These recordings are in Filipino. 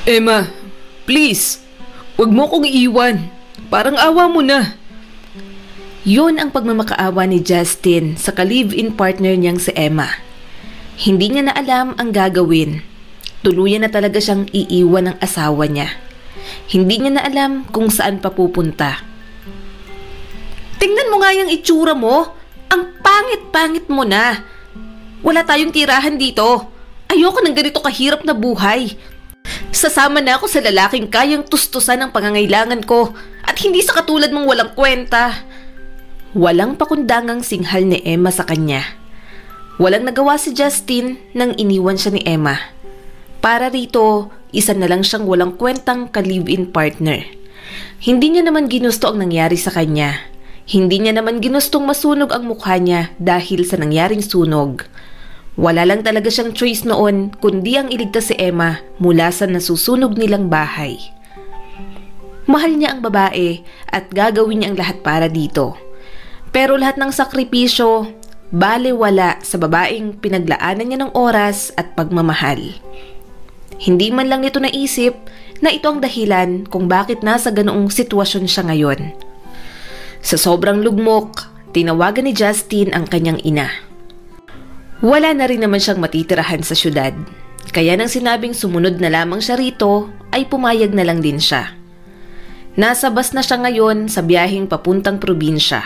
Emma, please, wag mo kong iiwan. Parang awa mo na. Yun ang pagmamakaawa ni Justin sa ka-live-in partner niyang si Emma. Hindi niya na alam ang gagawin. Tuluyan na talaga siyang iiwan ng asawa niya. Hindi niya na alam kung saan papupunta. Tingnan mo nga yung itsura mo. Ang pangit-pangit mo na. Wala tayong tirahan dito. Ayoko ng ganito kahirap na buhay. Sasama na ako sa lalaking kayang tustusan ang pangangailangan ko at hindi sa katulad mong walang kwenta. Walang pakundangang singhal ni Emma sa kanya. Walang nagawa si Justin nang iniwan siya ni Emma. Para rito, isa na lang siyang walang kwentang ka-live-in partner. Hindi niya naman ginusto ang nangyari sa kanya. Hindi niya naman ginustong masunog ang mukha niya dahil sa nangyaring sunog. Wala lang talaga siyang choice noon kundi ang iligtas si Emma mula sa nasusunog nilang bahay. Mahal niya ang babae at gagawin niya ang lahat para dito. Pero lahat ng sakripisyo, balewala sa babaeng pinaglaanan niya ng oras at pagmamahal. Hindi man lang nito naisip na ito ang dahilan kung bakit nasa ganoong sitwasyon siya ngayon. Sa sobrang lugmok, tinawagan ni Justin ang kanyang ina. Wala na rin naman siyang matitirahan sa syudad, kaya nang sinabing sumunod na lamang siya rito, ay pumayag na lang din siya. Nasa bus na siya ngayon sa biyaheng papuntang probinsya,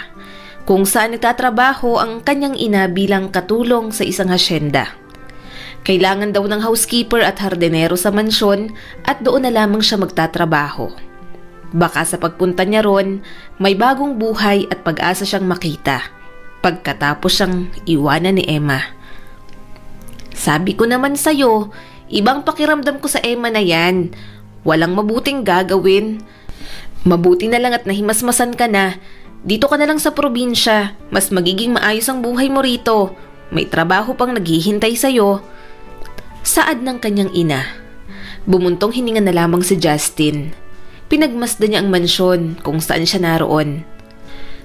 kung saan nagtatrabaho ang kanyang ina bilang katulong sa isang hasyenda. Kailangan daw ng housekeeper at hardinero sa mansyon at doon na lamang siya magtatrabaho. Baka sa pagpunta niya ron, may bagong buhay at pag-asa siyang makita pagkatapos siyang iwanan ni Emma. Sabi ko naman sa'yo, ibang pakiramdam ko sa Emma na yan. Walang mabuting gagawin. Mabuti na lang at nahimasmasan ka na. Dito ka na lang sa probinsya. Mas magiging maayos ang buhay mo rito. May trabaho pang naghihintay sa'yo. Saad ng kanyang ina. Bumuntong hininga na lamang si Justin. Pinagmasdan niya ang mansyon kung saan siya naroon.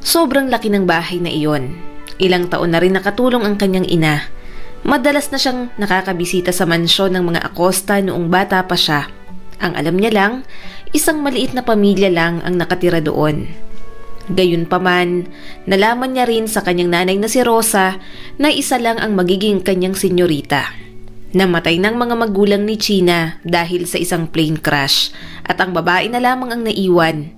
Sobrang laki ng bahay na iyon. Ilang taon na rin nakatulong ang kanyang ina. Madalas na siyang nakakabisita sa mansyon ng mga Acosta noong bata pa siya. Ang alam niya lang, isang maliit na pamilya lang ang nakatira doon. Gayunpaman, nalaman niya rin sa kanyang nanay na si Rosa na isa lang ang magiging kanyang senyorita. Namatay ng mga magulang ni China dahil sa isang plane crash at ang babae na lamang ang naiwan.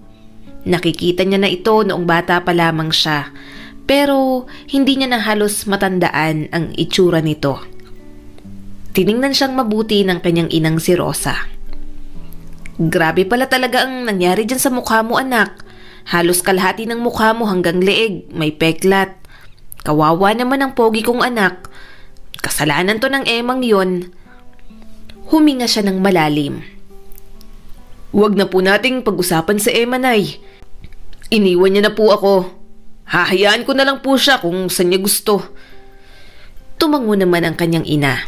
Nakikita niya na ito noong bata pa lamang siya, pero hindi niya na halos matandaan ang itsura nito. Tiningnan siyang mabuti ng kanyang inang si Rosa. Grabe pala talaga ang nangyari dyan sa mukha mo, anak. Halos kalahati ng mukha mo hanggang leeg, may peklat. Kawawa naman ang pogi kong anak. Kasalanan to ng Emang yon. Huminga siya ng malalim. Huwag na po nating pag-usapan sa Emma, Nay. Iniwan niya na po ako. Hahayaan ko na lang po siya kung saan niya gusto. Tumango naman ang kanyang ina.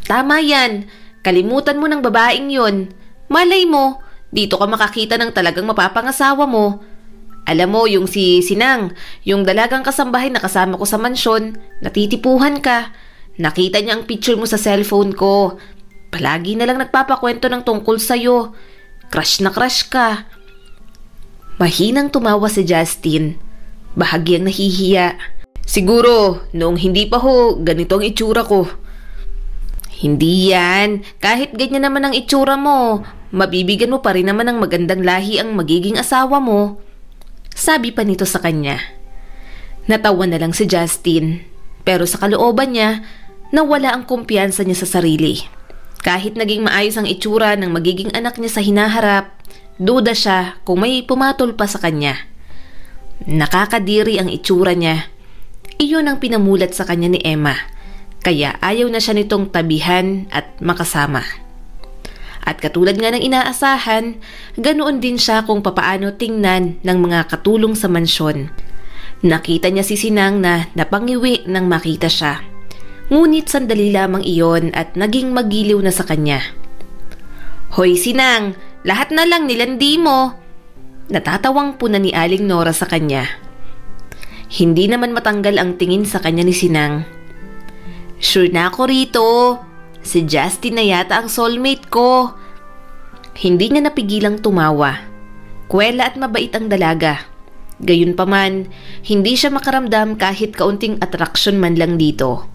Tama yan. Kalimutan mo ng babaeng yon. Malay mo, dito ka makakita ng talagang mapapangasawa mo. Alam mo, yung si Sinang, yung dalagang kasambahay na kasama ko sa mansyon, natitipuhan ka. Nakita niya ang picture mo sa cellphone ko. Palagi na lang nagpapakwento ng tungkol sa'yo. Crush na crush ka. Mahinang tumawa si Justin. Bahagyang nahihiya. Siguro, noong hindi pa ho, ganito ang itsura ko. Hindi yan. Kahit ganyan naman ang itsura mo, mabibigyan mo pa rin naman ng magandang lahi ang magiging asawa mo. Sabi pa nito sa kanya. Natawa na lang si Justin. Pero sa kalooban niya, nawala ang kumpiyansa niya sa sarili. Kahit naging maayos ang itsura ng magiging anak niya sa hinaharap, duda siya kung may pumatol pa sa kanya. Nakakadiri ang itsura niya. Iyon ang pinamulat sa kanya ni Emma. Kaya ayaw na siya nitong tabihan at makasama. At katulad nga ng inaasahan, ganoon din siya kung papaano tingnan ng mga katulong sa mansyon. Nakita niya si Sinang na napangiwi nang makita siya. Ngunit sandali lamang iyon at naging magiliw na sa kanya. Hoy Sinang, lahat na lang nilandi mo. Natatawang puna ni Aling Nora sa kanya. Hindi naman matanggal ang tingin sa kanya ni Sinang. Sure na ako rito. Si Justin na yata ang soulmate ko. Hindi niya napigilang tumawa. Kwela at mabait ang dalaga. Gayunpaman, hindi siya makaramdam kahit kaunting atraksyon man lang dito.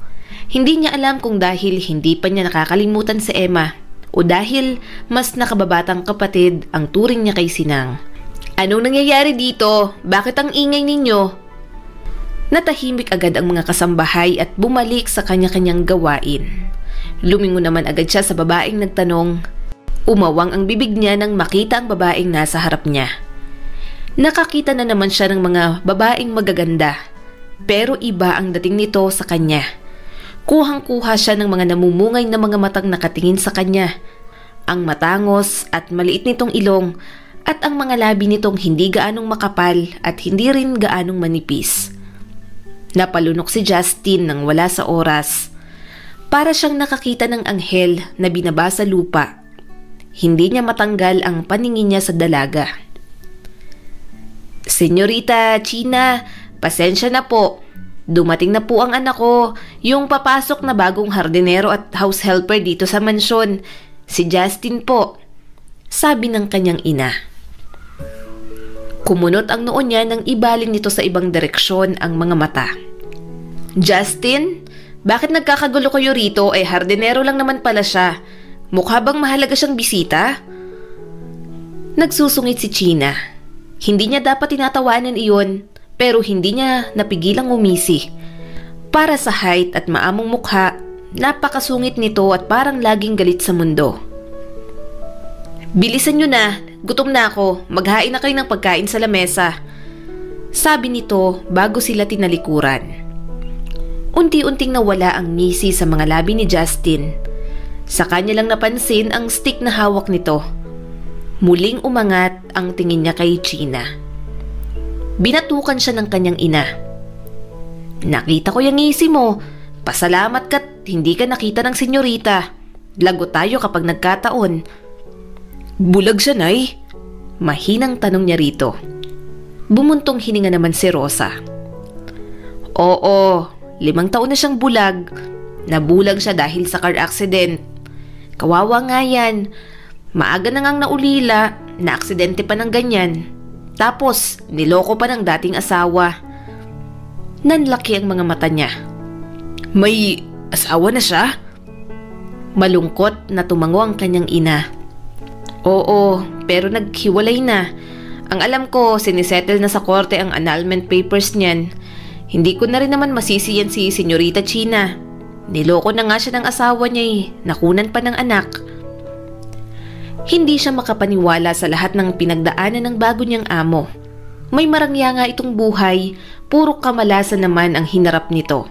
Hindi niya alam kung dahil hindi pa niya nakakalimutan si Emma o dahil mas nakababatang kapatid ang turing niya kay Sinang. Anong nangyayari dito? Bakit ang ingay ninyo? Natahimik agad ang mga kasambahay at bumalik sa kanya-kanyang gawain. Lumingon naman agad siya sa babaeng nagtanong. Umawang ang bibig niya nang makita ang babaeng nasa harap niya. Nakakita na naman siya ng mga babaeng magaganda, pero iba ang dating nito sa kanya. Kuhang-kuha siya ng mga namumungay na mga matang nakatingin sa kanya. Ang matangos at maliit nitong ilong at ang mga labi nitong hindi gaanong makapal at hindi rin gaanong manipis. Napalunok si Justin nang wala sa oras. Para siyang nakakita ng anghel na binaba sa lupa. Hindi niya matanggal ang paningin niya sa dalaga. Senyorita China, pasensya na po. Dumating na po ang anak ko, yung papasok na bagong hardinero at house helper dito sa mansyon. Si Justin po, sabi ng kanyang ina. Kumunot ang noo niya nang ibaling nito sa ibang direksyon ang mga mata. Justin, bakit nagkakagulo kayo rito? Hardinero lang naman pala siya. Mukha bang mahalaga siyang bisita? Nagsusungit si China. Hindi niya dapat tinatawanan iyon, pero hindi niya napigilang umisi. Para sa height at maamong mukha, napakasungit nito at parang laging galit sa mundo. Bilisan niyo na, gutom na ako, maghain na kayo ng pagkain sa lamesa. Sabi nito bago sila tinalikuran. Unti-unting nawala ang ngisi sa mga labi ni Justin. Sa kanya lang napansin ang stick na hawak nito. Muling umangat ang tingin niya kay China. Binatukan siya ng kanyang ina. Nakita ko yung ngisi mo. Pasalamat ka't hindi ka nakita ng senyorita. Lagot tayo kapag nagkataon. Bulag siya, Nay? Mahinang tanong niya rito. Bumuntong hininga naman si Rosa. Oo, 5 taon na siyang bulag. Nabulag siya dahil sa car accident. Kawawa nga yan. Maaga na ngang naulila, na-aksidente pa ng ganyan. Tapos, niloko pa ng dating asawa. Nanlaki ang mga mata niya. May asawa na siya? Malungkot na tumango ang kanyang ina. Oo, pero naghiwalay na. Ang alam ko, sinisettle na sa korte ang annulment papers niyan. Hindi ko na rin naman masisi yan si Senyorita China. Niloko na nga siya ng asawa niya nakunan pa ng anak. Hindi siya makapaniwala sa lahat ng pinagdaanan ng bago niyang amo. May marangya nga itong buhay, puro kamalasan naman ang hinarap nito.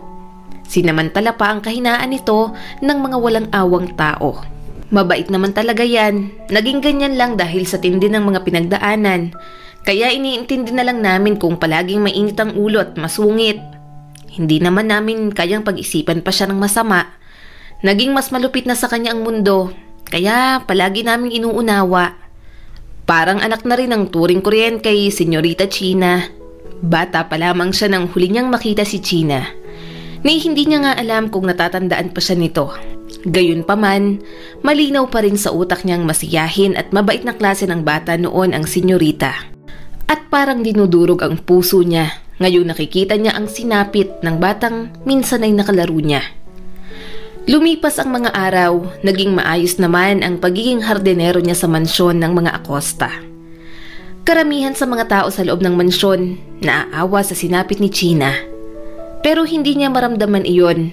Sinamantala pa ang kahinaan nito ng mga walang awang tao. Mabait naman talaga yan, naging ganyan lang dahil sa tindi ng mga pinagdaanan. Kaya iniintindi na lang namin kung palaging mainit ang ulo at masungit. Hindi naman namin kayang pag-isipan pa siya ng masama. Naging mas malupit na sa kanya ang mundo, kaya palagi naming inuunawa. Parang anak na rin ang turing ko rin kay Senyorita China. Bata pa lamang siya nang huli niyang makita si China. Ni hindi niya nga alam kung natatandaan pa siya nito. Gayunpaman, malinaw pa rin sa utak niyang masiyahin at mabait na klase ng bata noon ang Senyorita. At parang dinudurog ang puso niya. Ngayong nakikita niya ang sinapit ng batang minsan ay nakalaro niya. Lumipas ang mga araw, naging maayos naman ang pagiging hardinero niya sa mansyon ng mga Acosta. Karamihan sa mga tao sa loob ng mansyon naaawa sa sinapit ni China. Pero hindi niya maramdaman iyon.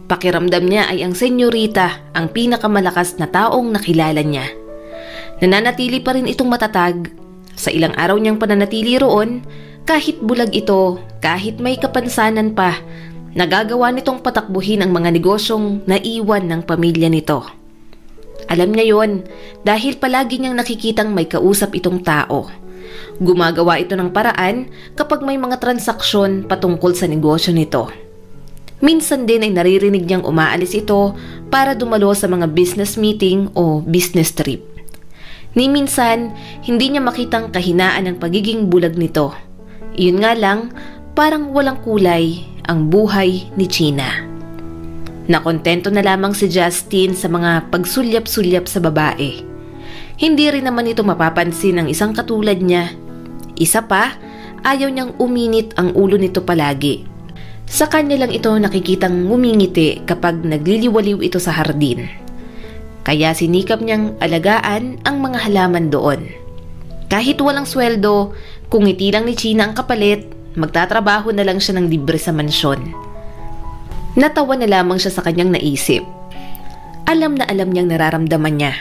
Pakiramdam niya ay ang senyorita ang pinakamalakas na taong nakilala niya. Nananatili pa rin itong matatag. Sa ilang araw niyang pananatili roon, kahit bulag ito, kahit may kapansanan pa, nagagawa nitong patakbuhin ang mga negosyong naiwan ng pamilya nito. Alam niya yon dahil palagi niyang nakikitang may kausap itong tao. Gumagawa ito ng paraan kapag may mga transaksyon patungkol sa negosyo nito. Minsan din ay naririnig niyang umaalis ito para dumalo sa mga business meeting o business trip. Ni minsan, hindi niya makitang kahinaan ng pagiging bulag nito. Iyon nga lang, parang walang kulay ang buhay ni China. Nakontento na lamang si Justin sa mga pagsulyap-sulyap sa babae. Hindi rin naman ito mapapansin ng isang katulad niya. Isa pa, ayaw niyang uminit ang ulo nito palagi. Sa kanya lang ito nakikitang ngumingiti kapag nagliliwaliw ito sa hardin. Kaya sinikap niyang alagaan ang mga halaman doon. Kahit walang sweldo, kung ngiti lang ni China ang kapalit, magtatrabaho na lang siya ng libre sa mansyon. Natawa na lamang siya sa kanyang naisip. Alam na alam niyang nararamdaman niya.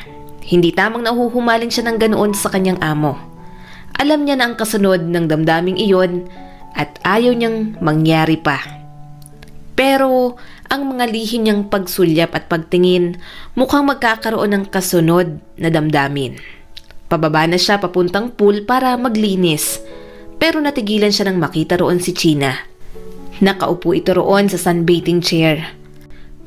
Hindi tamang nahuhumaling siya ng ganoon sa kanyang amo. Alam niya na ang kasunod ng damdaming iyon at ayaw niyang mangyari pa. Pero ang mga lihim niyang pagsulyap at pagtingin mukhang magkakaroon ng kasunod na damdamin. Pababa na siya papuntang pool para maglinis, pero natigilan siya nang makita roon si China. Nakaupo ito roon sa sunbathing chair.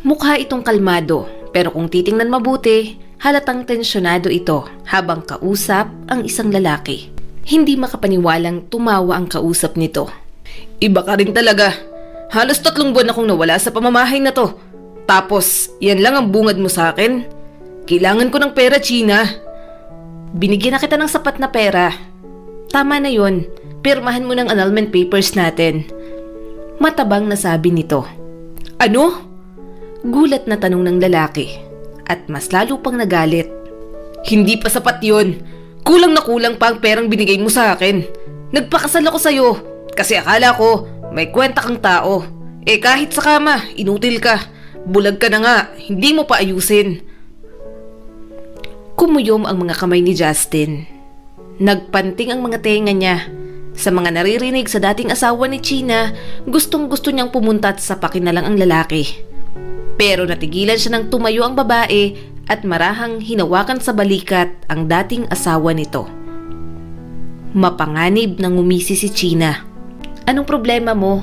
Mukha itong kalmado, pero kung titingnan mabuti, halatang tensyonado ito habang kausap ang isang lalaki. Hindi makapaniwalang tumawa ang kausap nito. Iba ka rin talaga. Halos 3 buwan akong nawala sa pamamahay na to. Tapos, yan lang ang bungad mo sa akin? Kailangan ko ng pera, China. Binigyan na kita ng sapat na pera. Tama na yun. Pirmahan mo ng annulment papers natin. Matabang na sabi nito. Ano? Gulat na tanong ng lalaki. At mas lalo pang nagalit. Hindi pa sapat yun. Kulang na kulang pa ang perang binigay mo sa akin. Nagpakasal ako sa'yo kasi akala ko may kwenta kang tao. Kahit sa kama, inutil ka. Bulag ka na nga, hindi mo pa ayusin. Kumuyom ang mga kamay ni Justin. Nagpanting ang mga tenga niya. Sa mga naririnig sa dating asawa ni China, gustong-gusto niyang pumunta at sapakin na lang ang lalaki. Pero natigilan siya nang tumayo ang babae at marahang hinawakan sa balikat ang dating asawa nito. Mapanganib nang ngumisi si China. Anong problema mo?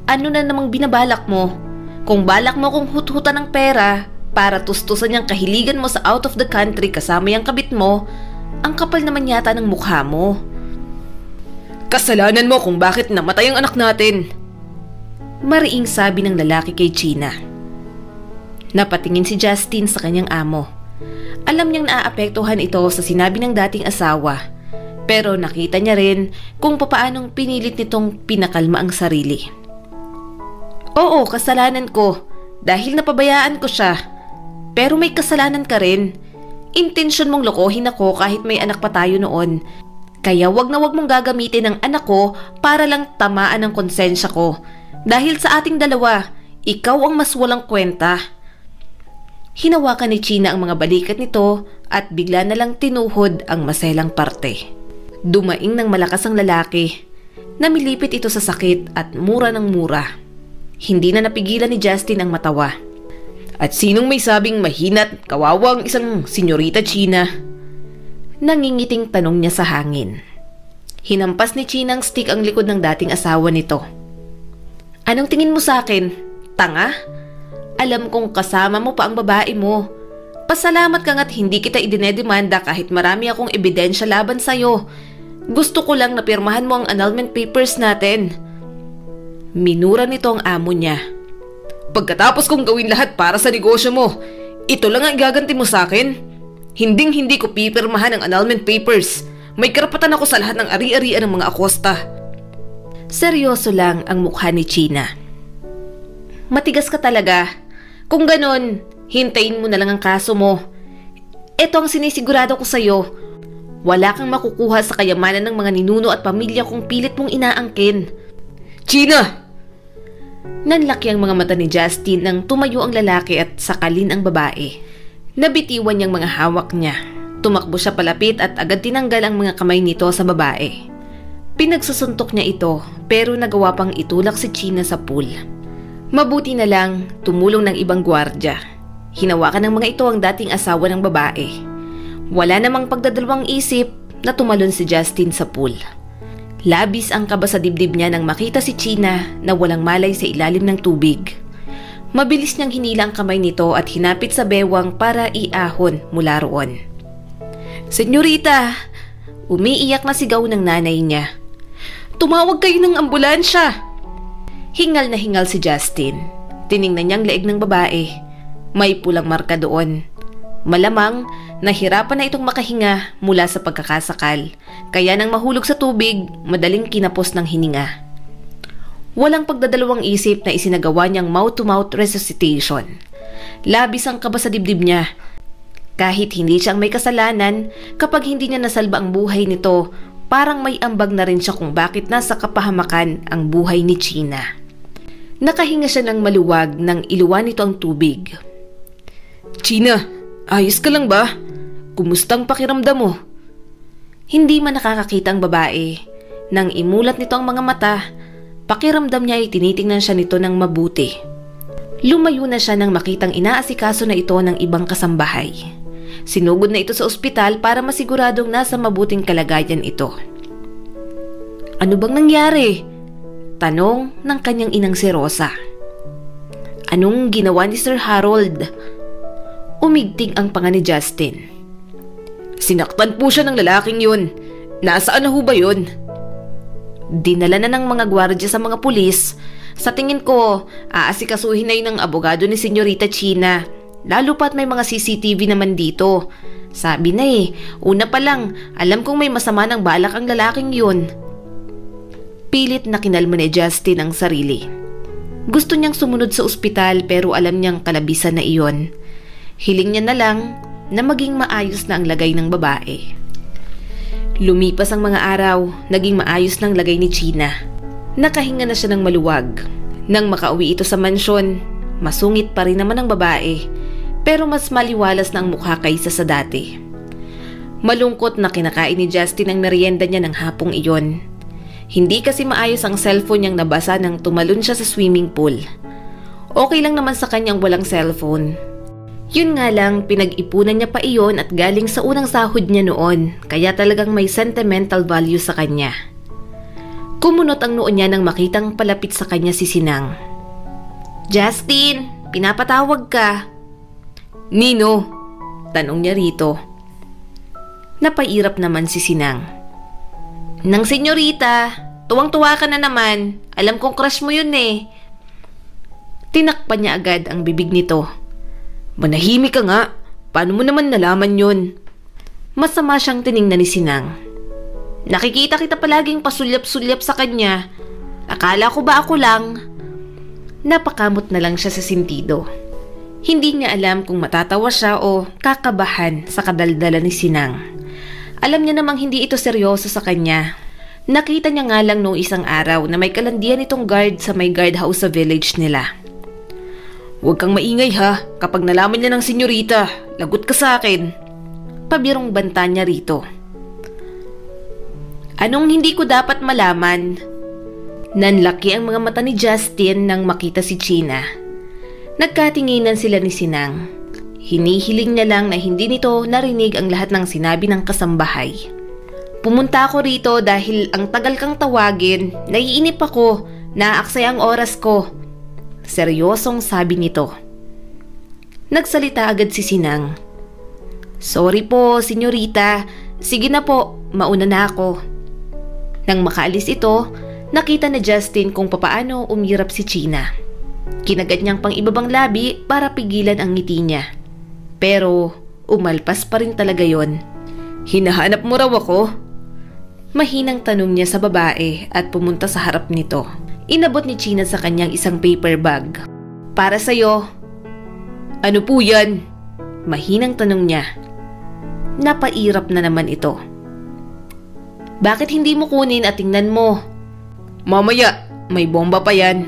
Ano na namang binabalak mo? Kung balak mo kung hut-hutan ng pera para tustusan niyang kahiligan mo sa out of the country kasama yung kabit mo, ang kapal naman yata ng mukha mo. Kasalanan mo kung bakit namatay ang anak natin. Mariing sabi ng lalaki kay China. Napatingin si Justin sa kanyang amo. Alam niyang naaapektuhan ito sa sinabi ng dating asawa, pero nakita niya rin kung papaanong pinilit nitong pinakalma ang sarili. Oo, kasalanan ko dahil napabayaan ko siya. Pero may kasalanan ka rin. Intensyon mong lokohin ako kahit may anak pa tayo noon. Kaya wag na wag mong gagamitin ang anak ko para lang tamaan ang konsensya ko. Dahil sa ating dalawa, ikaw ang mas walang kwenta. Hinawakan ni China ang mga balikat nito at bigla na lang tinuhod ang maselang parte. Dumaing ng malakas ang lalaki. Namilipit ito sa sakit at mura ng mura. Hindi na napigilan ni Justin ang matawa. At sinong may sabing mahina't kawawa ang isang senyorita China? Nangingiting tanong niya sa hangin. Hinampas ni China ang stick ang likod ng dating asawa nito. Anong tingin mo sa akin? Tanga? Alam kong kasama mo pa ang babae mo. Pasalamat ka nga't hindi kita idinedemanda kahit marami akong ebidensya laban sa'yo. Gusto ko lang na pirmahan mo ang annulment papers natin. Minura nito ang amo niya. Pagkatapos kong gawin lahat para sa negosyo mo, ito lang ang igaganti mo sa akin? Hinding-hindi ko pipirmahan ang annulment papers. May karapatan ako sa lahat ng ari-arian ng mga Acosta. Seryoso lang ang mukha ni China. Matigas ka talaga. Kung ganon, hintayin mo na lang ang kaso mo. Ito ang sinisigurado ko sa'yo. Wala kang makukuha sa kayamanan ng mga ninuno at pamilya kung pilit mong inaangkin. China! Nanlaki ang mga mata ni Justin nang tumayo ang lalaki at sakalin ang babae. Nabitiwan niyang mga hawak niya. Tumakbo siya palapit at agad tinanggal ang mga kamay nito sa babae. Pinagsusuntok niya ito pero nagawa pang itulak si China sa pool. Mabuti na lang tumulong ng ibang gwardya. Hinawakan ng mga ito ang dating asawa ng babae. Wala namang pagdadalawang isip na tumalon si Justin sa pool. Labis ang kaba sa dibdib niya nang makita si China na walang malay sa ilalim ng tubig. Mabilis niyang hinila ang kamay nito at hinapit sa bewang para iahon mula roon. Senyorita! Umiiyak na sigaw ng nanay niya. Tumawag kayo ng ambulansya! Hingal na hingal si Justin. Tiningnan niya ang leeg ng babae. May pulang marka doon. Malamang nahirapan na itong makahinga mula sa pagkakasakal, kaya nang mahulog sa tubig, madaling kinapos ng hininga. Walang pagdadalawang isip na isinagawa niyang mouth-to-mouth resuscitation. Labis ang kaba sa dibdib niya. Kahit hindi siyang may kasalanan, kapag hindi niya nasalba ang buhay nito, parang may ambag na rin siya kung bakit nasa kapahamakan ang buhay ni China. Nakahinga siya ng maluwag nang iluwan nito ang tubig. China, ayos ka lang ba? Kumustang pakiramdam mo? Hindi man nakakakita ang babae. Nang imulat nito ang mga mata, pakiramdam niya ay tinitingnan siya nito ng mabuti. Lumayo na siya nang makitang inaasikaso na ito ng ibang kasambahay. Sinugod na ito sa ospital para masiguradong nasa mabuting kalagayan ito. Ano bang nangyari? Tanong ng kanyang inang si Rosa. Anong ginawa ni Sir Harold? Umigting ang panga ni Justin. Sinaktan po siya ng lalaking yun. Nasaan na ho ba yun? Dinala na ng mga gwardya sa mga pulis. Sa tingin ko, aasikasuhin na yun ng abogado ni Senyorita China. Lalo pat may mga CCTV naman dito. Sabi na una pa lang, alam kong may masama ng balak ang lalaking yun. Pilit na kinalma ni Justin ang sarili. Gusto niyang sumunod sa ospital pero alam niyang kalabisan na iyon. Hiling niya na lang na maging maayos na ang lagay ng babae. Lumipas ang mga araw, naging maayos na ang lagay ni China. Nakahinga na siya ng maluwag. Nang makauwi ito sa mansyon, masungit pa rin naman ang babae, pero mas maliwalas na ang mukha kaysa sa dati. Malungkot na kinakain ni Justin ang merienda niya ng hapong iyon. Hindi kasi maayos ang cellphone niyang nabasa nang tumalon siya sa swimming pool. Okay lang naman sa kanyang walang cellphone. Yun nga lang, pinag-ipunan niya pa iyon at galing sa unang sahod niya noon, kaya talagang may sentimental value sa kanya. Kumunot ang noo niya nang makitang palapit sa kanya si Sinang. Justin, pinapatawag ka. Nino? Tanong niya rito. Napairap naman si Sinang. Nang senyorita, tuwang-tuwa ka na naman. Alam kong crush mo yun Tinakpan niya agad ang bibig nito. Manahimik ka nga. Paano mo naman nalaman yun? Masama siyang tiningnan ni Sinang. Nakikita kita palaging pasulyap-sulyap sa kanya. Akala ko ba ako lang? Napakamot na lang siya sa sentido. Hindi niya alam kung matatawa siya o kakabahan sa kadaldala ni Sinang. Alam niya namang hindi ito seryoso sa kanya. Nakita niya nga lang noong isang araw na may kalandian itong guard sa may guardhouse sa village nila. Huwag kang maingay ha. Kapag nalaman niya ng senyorita, lagot ka sa akin. Pabirong banta niya rito. Anong hindi ko dapat malaman? Nanlaki ang mga mata ni Justin nang makita si China. Nagkatinginan sila ni Sinang. Hinihiling niya lang na hindi nito narinig ang lahat ng sinabi ng kasambahay. Pumunta ako rito dahil ang tagal kang tawagin, naiinip ako, naaksaya ang oras ko. Seryosong sabi nito. Nagsalita agad si Sinang. Sorry po, senyorita. Sige na po, mauna na ako. Nang makaalis ito, nakita ni Justin kung papaano umirap si China. Kinagat niyang pang ibabang labi para pigilan ang ngiti niya. Pero umalpas pa rin talaga yon. Hinahanap mo raw ako? Mahinang tanong niya sa babae at pumunta sa harap nito. Inabot ni China sa kanyang isang paper bag. Para sa'yo. Ano po yan? Mahinang tanong niya. Napairap na naman ito. Bakit hindi mo kunin at tingnan mo? Mamaya, may bomba pa yan.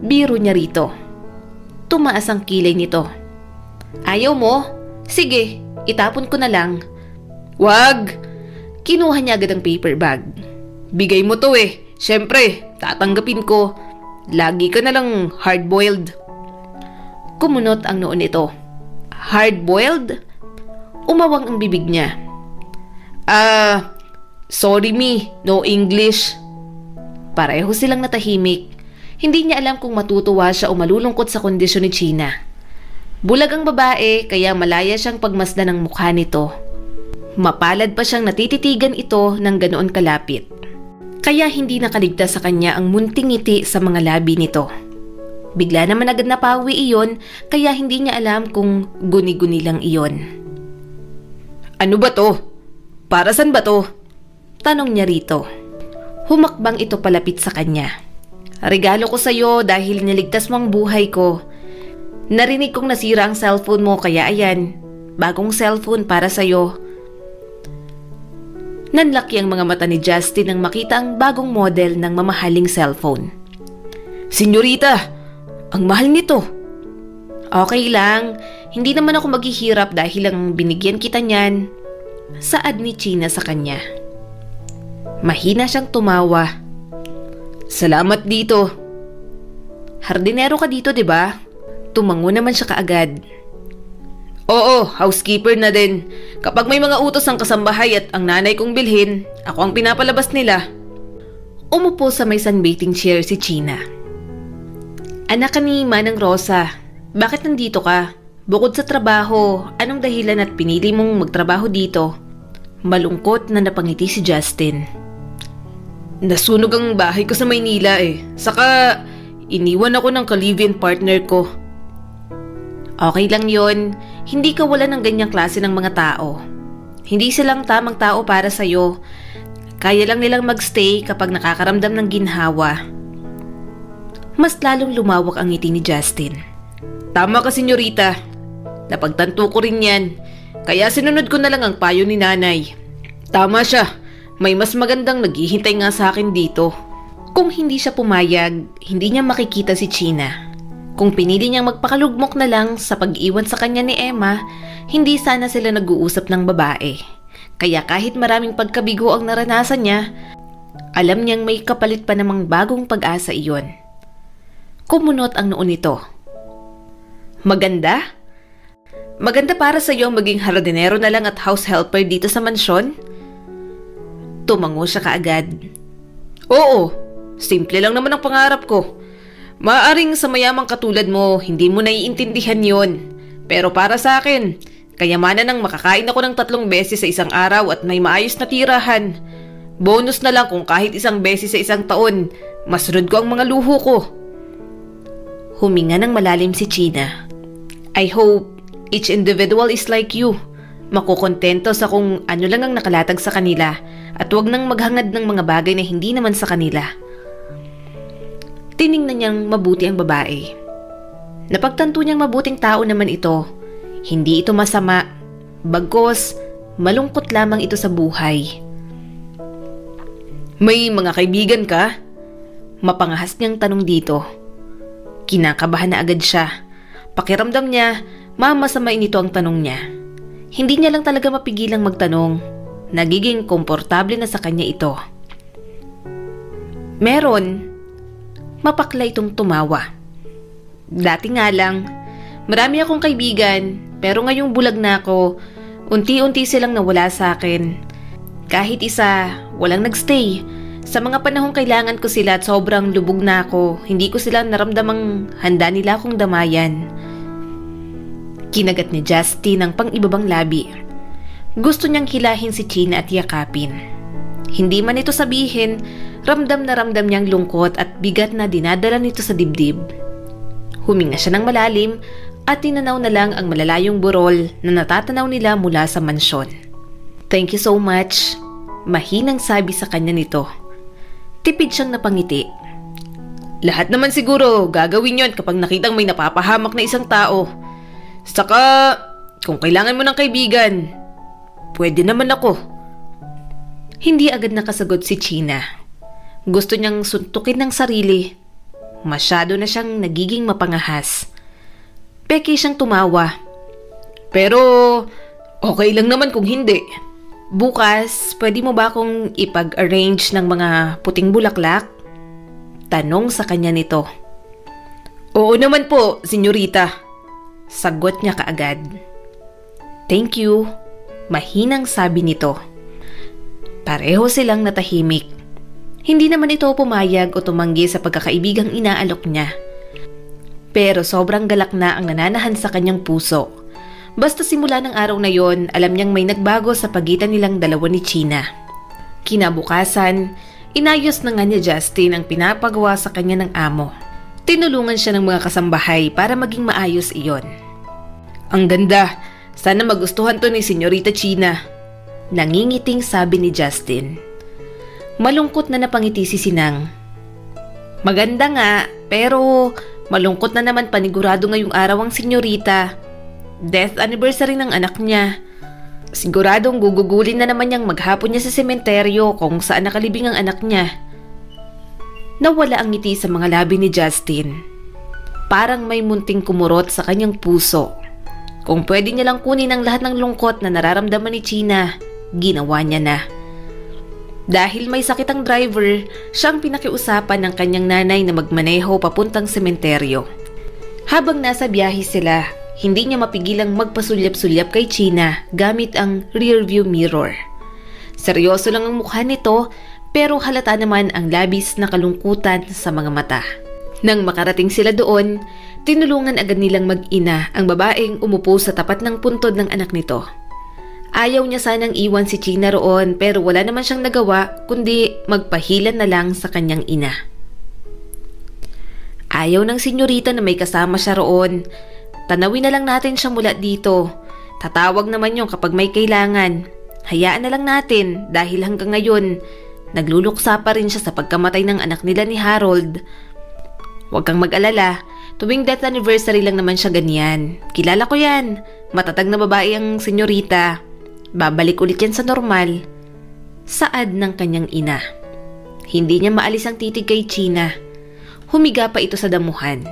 Biro niya rito. Tumaas ang kilay nito. Ayaw mo? Sige, itapon ko na lang. Wag! Kinuha niya agad ang paper bag. Bigay mo to Siyempre, tatanggapin ko. Lagi ka na lang hard-boiled. Kumunot ang noo nito. Hard-boiled? Umawang ang bibig niya. Sorry me, no English. Pareho silang natahimik. Hindi niya alam kung matutuwa siya o malulungkot sa kondisyon ni China. Bulag ang babae kaya malaya siyang pagmasdan ng mukha nito. Mapalad pa siyang natititigan ito ng ganoon kalapit. Kaya hindi nakaligtas sa kanya ang munting ngiti sa mga labi nito. Bigla naman agad napawi iyon kaya hindi niya alam kung guni-guni lang iyon. Ano ba to? Para saan ba to? Tanong niya rito. Humakbang ito palapit sa kanya. Regalo ko sa'yo dahil niligtas mo ang buhay ko. Narinig kong nasira ang cellphone mo kaya ayan, bagong cellphone para sa'yo. Nanlaki ang mga mata ni Justin nang makita ang bagong model ng mamahaling cellphone. Senyorita, ang mahal nito. Okay lang, hindi naman ako maghihirap dahil lang binigyan kita niyan. Saad ni China sa kanya. Mahina siyang tumawa. Salamat dito. Hardinero ka dito, 'di ba? Tumango naman siya kaagad. Oo, housekeeper na din. Kapag may mga utos ang kasambahay at ang nanay kong bilhin, ako ang pinapalabas nila. Umupo sa may sunbathing chair si China. Anak ka ni Manang Rosa, bakit nandito ka? Bukod sa trabaho, anong dahilan at pinili mong magtrabaho dito? Malungkot na napangiti si Justin. Nasunog ang bahay ko sa Maynila eh. Saka, iniwan ako ng ka-live-in partner ko. Okay lang yon, hindi ka wala ng ganyang klase ng mga tao. Hindi silang tamang tao para sa'yo. Kaya lang nilang magstay kapag nakakaramdam ng ginhawa. Mas lalong lumawak ang ngiti ni Justin. Tama ka, senyorita. Napagtanto ko rin yan. Kaya sinunod ko na lang ang payo ni nanay. Tama siya. May mas magandang naghihintay nga sa akin dito. Kung hindi siya pumayag, hindi niya makikita si China. Kung pinili niyang magpakalugmok na lang sa pag-iwan sa kanya ni Emma, hindi sana sila nag-uusap ng babae. Kaya kahit maraming pagkabigo ang naranasan niya, alam niyang may kapalit pa namang bagong pag-asa iyon. Kumunot ang noo nito. Maganda? Maganda para sa iyo maging hardinero na lang at house helper dito sa mansyon? Tumango siya kaagad. Oo, simple lang naman ang pangarap ko. Maaaring sa mayamang katulad mo, hindi mo naiintindihan yon. Pero para sa akin, kayamanan ng makakain ako ng 3 beses sa isang araw at may maayos na tirahan. Bonus na lang kung kahit 1 beses sa isang taon, masunod ko ang mga luho ko. Huminga ng malalim si China. I hope each individual is like you. Makukontento sa kung ano lang ang nakalatag sa kanila at huwag nang maghangad ng mga bagay na hindi naman sa kanila. Tiningnan niyang mabuti ang babae. Napagtanto niyang mabuting tao naman ito. Hindi ito masama. Bagkus, malungkot lamang ito sa buhay. May mga kaibigan ka? Mapangahas niyang tanong dito. Kinakabahan na agad siya. Pakiramdam niya, mamasamain ito ang tanong niya. Hindi niya lang talaga mapigilang magtanong. Nagiging komportable na sa kanya ito. Meron. Mapakla itong tumawa. Dati nga lang, marami akong kaibigan, pero ngayong bulag na ako, unti-unti silang nawala sa akin. Kahit isa, walang nagstay. Sa mga panahong kailangan ko sila at sobrang lubog na ako, hindi ko sila naramdamang handa nila akong damayan. Kinagat ni Justin ang pang-ibabang labi. Gusto niyang hilahin si China at yakapin. Hindi man ito sabihin, ramdam na ramdam niyang lungkot at bigat na dinadala nito sa dibdib. Huminga siya ng malalim at tinanaw na lang ang malalayong burol na natatanaw nila mula sa mansyon. Thank you so much, mahinang sabi sa kanya nito. Tipid siyang napangiti. Lahat naman siguro gagawin yon kapag nakitang may napapahamak na isang tao. Saka, kung kailangan mo ng kaibigan, pwede naman ako. Hindi agad nakasagot si China. Gusto niyang suntukin ng sarili. Masyado na siyang nagiging mapangahas. Peke siyang tumawa. Pero, okay lang naman kung hindi. Bukas, pwede mo ba akong ipag-arrange ng mga puting bulaklak? Tanong sa kanya nito. Oo naman po, senyorita. Sagot niya kaagad. Thank you, mahinang sabi nito. Pareho silang natahimik. Hindi naman ito pumayag o tumanggi sa pagkakaibigang inaalok niya. Pero sobrang galak na ang nananahan sa kanyang puso. Basta simula ng araw na yon, alam niyang may nagbago sa pagitan nilang dalawa ni China. Kinabukasan, inayos na nga ni Justin ang pinapagawa sa kanya ng amo. Tinulungan siya ng mga kasambahay para maging maayos iyon. Ang ganda, Sana magustuhan to ni Senyorita China. Nangingiting sabi ni Justin. Malungkot na napangiti si Sinang. Maganda nga, pero malungkot na naman panigurado ngayong araw ang senyorita. Death anniversary ng anak niya. Siguradong gugugulin na naman niyang maghapon niya sa sementeryo kung saan nakalibing ang anak niya. Nawala ang ngiti sa mga labi ni Justin. Parang may munting kumurot sa kanyang puso. Kung pwede niya lang kunin ang lahat ng lungkot na nararamdaman ni China, ginawa niya na. Dahil may sakit ang driver, siyang pinakiusapan ng kanyang nanay na magmaneho papuntang sementeryo. Habang nasa biyahe sila, hindi niya mapigilang magpasulyap-sulyap kay China gamit ang rearview mirror. Seryoso lang ang mukha nito, pero halata naman ang labis na kalungkutan sa mga mata. Nang makarating sila doon, tinulungan agad nilang mag-ina ang babaeng umupo sa tapat ng puntod ng anak nito. Ayaw niya sanang iwan si China roon pero wala naman siyang nagawa kundi magpahilan na lang sa kanyang ina. Ayaw ng senyorita na may kasama siya roon. Tanawin na lang natin siya mula dito. Tatawag naman yung kapag may kailangan. Hayaan na lang natin dahil hanggang ngayon, nagluluksa pa rin siya sa pagkamatay ng anak nila ni Harold. Huwag kang mag-alala, tuwing death anniversary lang naman siya ganyan. Kilala ko yan, matatag na babae ang senyorita. Babalik ulit yan sa normal. Saad ng kanyang ina. Hindi niya maalis ang titig kay China. Humiga pa ito sa damuhan.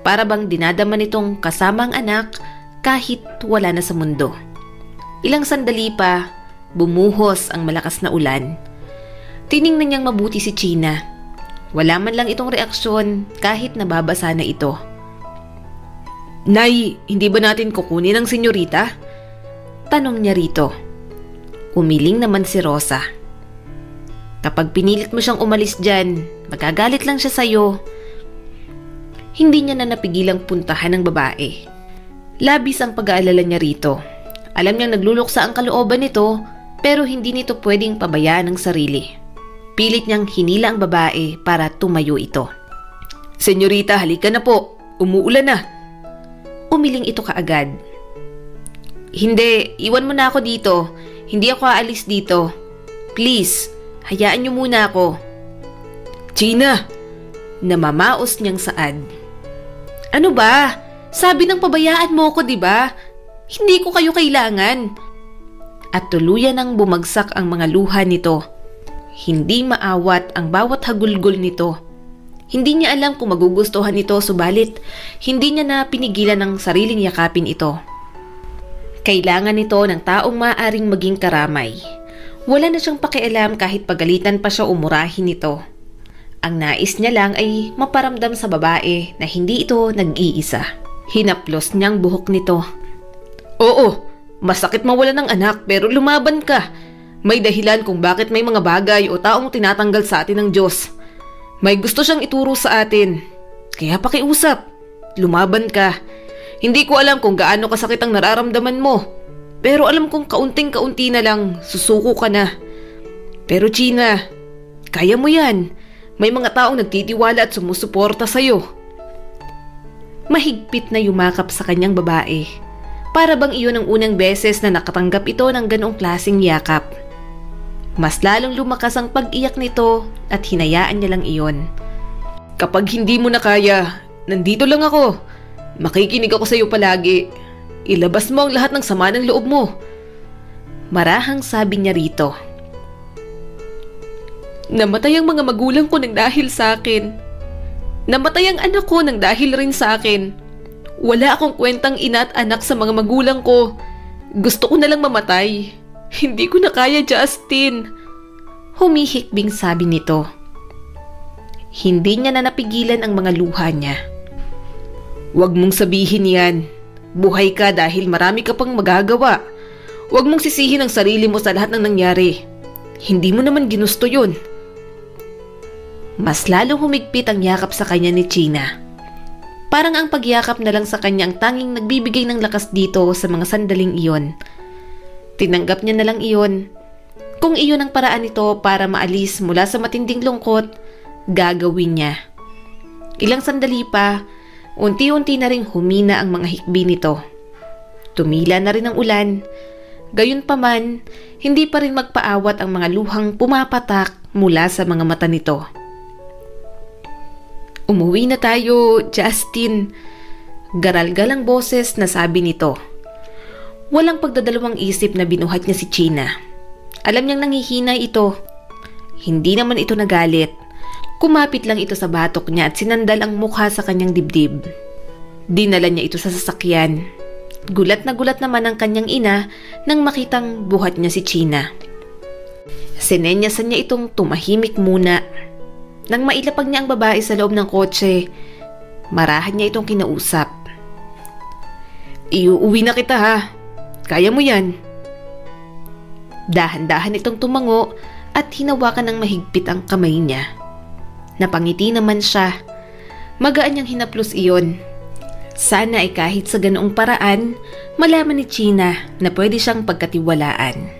Para bang dinadama nitong kasama ang anak kahit wala na sa mundo. Ilang sandali pa, bumuhos ang malakas na ulan. Tiningnan niyang mabuti si China. Wala man lang itong reaksyon kahit nababasa na ito. Nay, hindi ba natin kukunin ang senyorita? Tanong niya rito. Umiling naman si Rosa. Kapag pinilit mo siyang umalis dyan, magagalit lang siya sa'yo. Hindi niya na napigilang puntahan ng babae. Labis ang pag-aalala niya rito. Alam niyang nagluluksa ang kalooban nito, pero hindi nito pwedeng pabayaan ang sarili. Pilit niyang hinila ang babae para tumayo ito. Senyorita, halika na po. Umuulan na. Umiling ito kaagad. Hindi, iwan mo na ako dito. Hindi ako aalis dito. Please, hayaan niyo muna ako. China! Namamaos niyang saad. Ano ba? Sabi ng pabayaan mo ko, di ba? Hindi ko kayo kailangan. At tuluyan nang bumagsak ang mga luha nito. Hindi maawat ang bawat hagulgol nito. Hindi niya alam kung magugustuhan ito subalit hindi niya na pinigilan ng sariling yakapin ito. Kailangan nito ng taong maaaring maging karamay. Wala na siyang pakialam kahit pagalitan pa siya umurahin nito. Ang nais niya lang ay maparamdam sa babae na hindi ito nag-iisa. Hinaplos niyang buhok nito. Oo, masakit mawalan ng anak pero lumaban ka. May dahilan kung bakit may mga bagay o taong tinatanggal sa atin ng Diyos. May gusto siyang ituro sa atin. Kaya pakiusap, lumaban ka. Hindi ko alam kung gaano kasakit ang nararamdaman mo. Pero alam kong kaunting-kaunti na lang, susuko ka na. Pero China, kaya mo yan. May mga taong nagtitiwala at sumusuporta sa'yo. Mahigpit na yumakap sa kanyang babae. Para bang iyon ang unang beses na nakatanggap ito ng ganong klaseng yakap. Mas lalong lumakas ang pag-iyak nito at hinayaan niya lang iyon. Kapag hindi mo na kaya, nandito lang ako. Makikinig ako sa iyo palagi. Ilabas mo ang lahat ng sama ng loob mo. Marahang sabi niya rito. Namatay ang mga magulang ko nang dahil sa akin. Namatay ang anak ko nang dahil rin sa akin. Wala akong kwentang ina at anak sa mga magulang ko. Gusto ko na lang mamatay. Hindi ko na kaya, Justin. Humihikbing sabi nito. Hindi niya na napigilan ang mga luha niya. Huwag mong sabihin yan. Buhay ka dahil marami ka pang magagawa. Huwag mong sisihin ang sarili mo sa lahat ng nangyari. Hindi mo naman ginusto yun. Mas lalong humigpit ang yakap sa kanya ni China. Parang ang pagyakap na lang sa kanya ang tanging nagbibigay ng lakas dito sa mga sandaling iyon. Tinanggap niya na lang iyon. Kung iyon ang paraan nito para maalis mula sa matinding lungkot, gagawin niya. Ilang sandali pa, unti-unti na ring humina ang mga hikbi nito. Tumila na rin ang ulan. Gayunpaman, hindi pa rin magpaawat ang mga luhang pumapatak mula sa mga mata nito. "Umuwi na tayo, Justin." Garalgal ang boses na sabi nito. Walang pagdadalawang isip na binuhat niya si China. Alam niyang nangihinay ito. Hindi naman ito nagalit. Kumapit lang ito sa batok niya at sinandal ang mukha sa kanyang dibdib. Dinala niya ito sa sasakyan. Gulat naman ang kanyang ina nang makitang buhat niya si China. Sinenyasan niya itong tumahimik muna. Nang mailapag niya ang babae sa loob ng kotse, marahan niya itong kinausap. "Iuuwi na kita ha. Kaya mo yan." Dahan-dahan itong tumango at hinawakan ng mahigpit ang kamay niya. Napangiti naman siya. Magaan niyang hinaplos iyon. Sana ay kahit sa ganoong paraan, malaman ni China na pwede siyang pagkatiwalaan.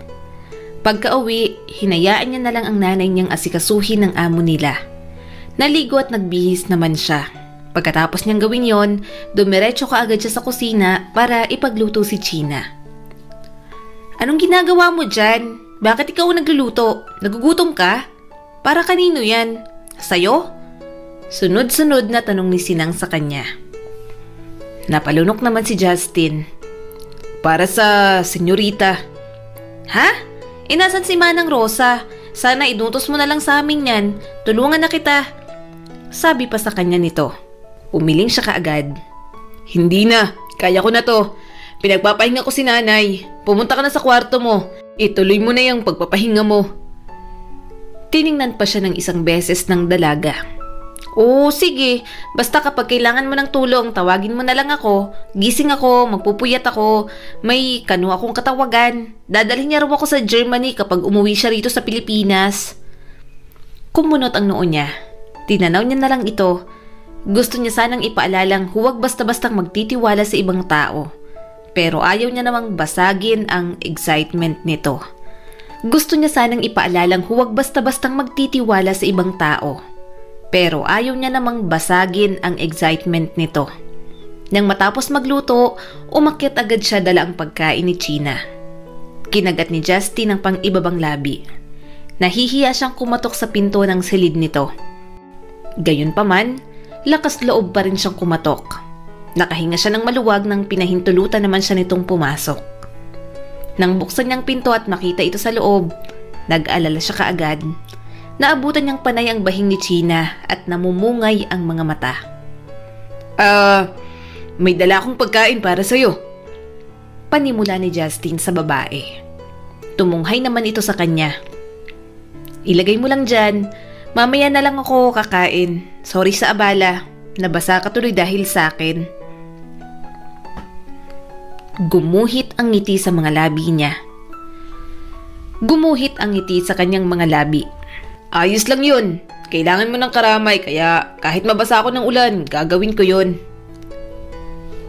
Pagka-uwi, hinayaan niya na lang ang nanay niyang asikasuhin ng amo nila. Naligo at nagbihis naman siya. Pagkatapos niyang gawin yon, dumiretso kaagad siya sa kusina para ipagluto si China. "Anong ginagawa mo dyan? Bakit ikaw ang nagluluto? Nagugutom ka? Para kanino yan? Sa'yo?" Sunod-sunod na tanong ni Sinang sa kanya. Napalunok naman si Justin. "Para sa senyorita." "Ha? Inasan si Manang Rosa? Sana inutos mo na lang sa amin yan. Tulungan na kita." Sabi pa sa kanya nito. Umiling siya kaagad. "Hindi na. Kaya ko na to. Pinagpapahinga ko si nanay. Pumunta ka na sa kwarto mo. Ituloy mo na yung pagpapahinga mo." Tiningnan pa siya ng isang beses ng dalaga. "Oo, sige. Basta kapag kailangan mo ng tulong, tawagin mo na lang ako. Gising ako, magpupuyat ako. May kanu akong katawagan. Dadalhin niya raw ako sa Germany kapag umuwi siya rito sa Pilipinas." Kumunot ang noo niya. Tinanaw niya na lang ito. Gusto niya sanang ipaalalang huwag basta-bastang magtitiwala sa ibang tao. Pero ayaw niya namang basagin ang excitement nito. Gusto niya sanang ipaalalang huwag basta-bastang magtitiwala sa ibang tao. Pero ayaw niya namang basagin ang excitement nito. Nang matapos magluto, umakyat agad siya dala ang pagkain ni China. Kinagat ni Justin ang pang-ibabang labi. Nahihiya siyang kumatok sa pinto ng silid nito. Gayunpaman, lakas loob pa rin siyang kumatok. Nakahinga siya ng maluwag nang pinahintulutan naman siya nitong pumasok. Nang buksan niyang pinto at makita ito sa loob, nag-alala siya kaagad. Naabutan niyang panay ang bahing ni China at namumungay ang mga mata. May dala akong pagkain para sa'yo." Panimula ni Justin sa babae. Tumunghay naman ito sa kanya. "Ilagay mo lang dyan. Mamaya na lang ako kakain. Sorry sa abala. Nabasa ka tuloy dahil sa akin." Gumuhit ang ngiti sa mga labi niya. Gumuhit ang ngiti sa kanyang mga labi. "Ayos lang yun. Kailangan mo ng karamay kaya kahit mabasa ako ng ulan, gagawin ko yun."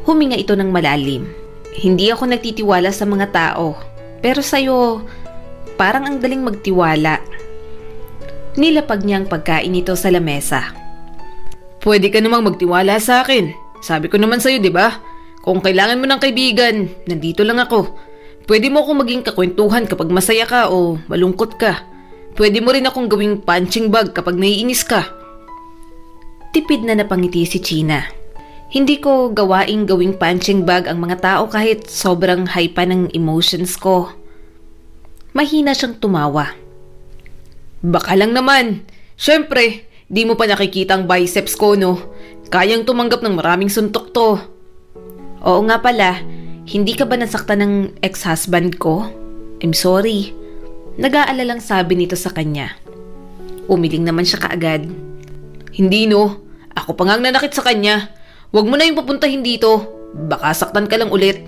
Huminga ito ng malalim. "Hindi ako nagtitiwala sa mga tao. Pero sa'yo, parang ang daling magtiwala." Nilapag niya ang pagkain nito sa lamesa. "Pwede ka namang magtiwala sa akin. Sabi ko naman sa'yo, di ba? Kung kailangan mo ng kaibigan, nandito lang ako. Pwede mo akong maging kakwentuhan kapag masaya ka o malungkot ka. Pwede mo rin akong gawing punching bag kapag naiinis ka." Tipid na napangiti si China. "Hindi ko gawaing gawing punching bag ang mga tao kahit sobrang high pa ng emotions ko." Mahina siyang tumawa. "Baka lang naman. Siyempre, di mo pa nakikita ang biceps ko, no? Kayang tumanggap ng maraming suntok to." "Oo nga pala, hindi ka ba nasaktan ng ex-husband ko? I'm sorry." Nag-aalalang sabi nito sa kanya. Umiling naman siya kaagad. "Hindi no, ako pa nga ang nanakit sa kanya. Huwag mo na yung papuntahin dito. Baka saktan ka lang ulit."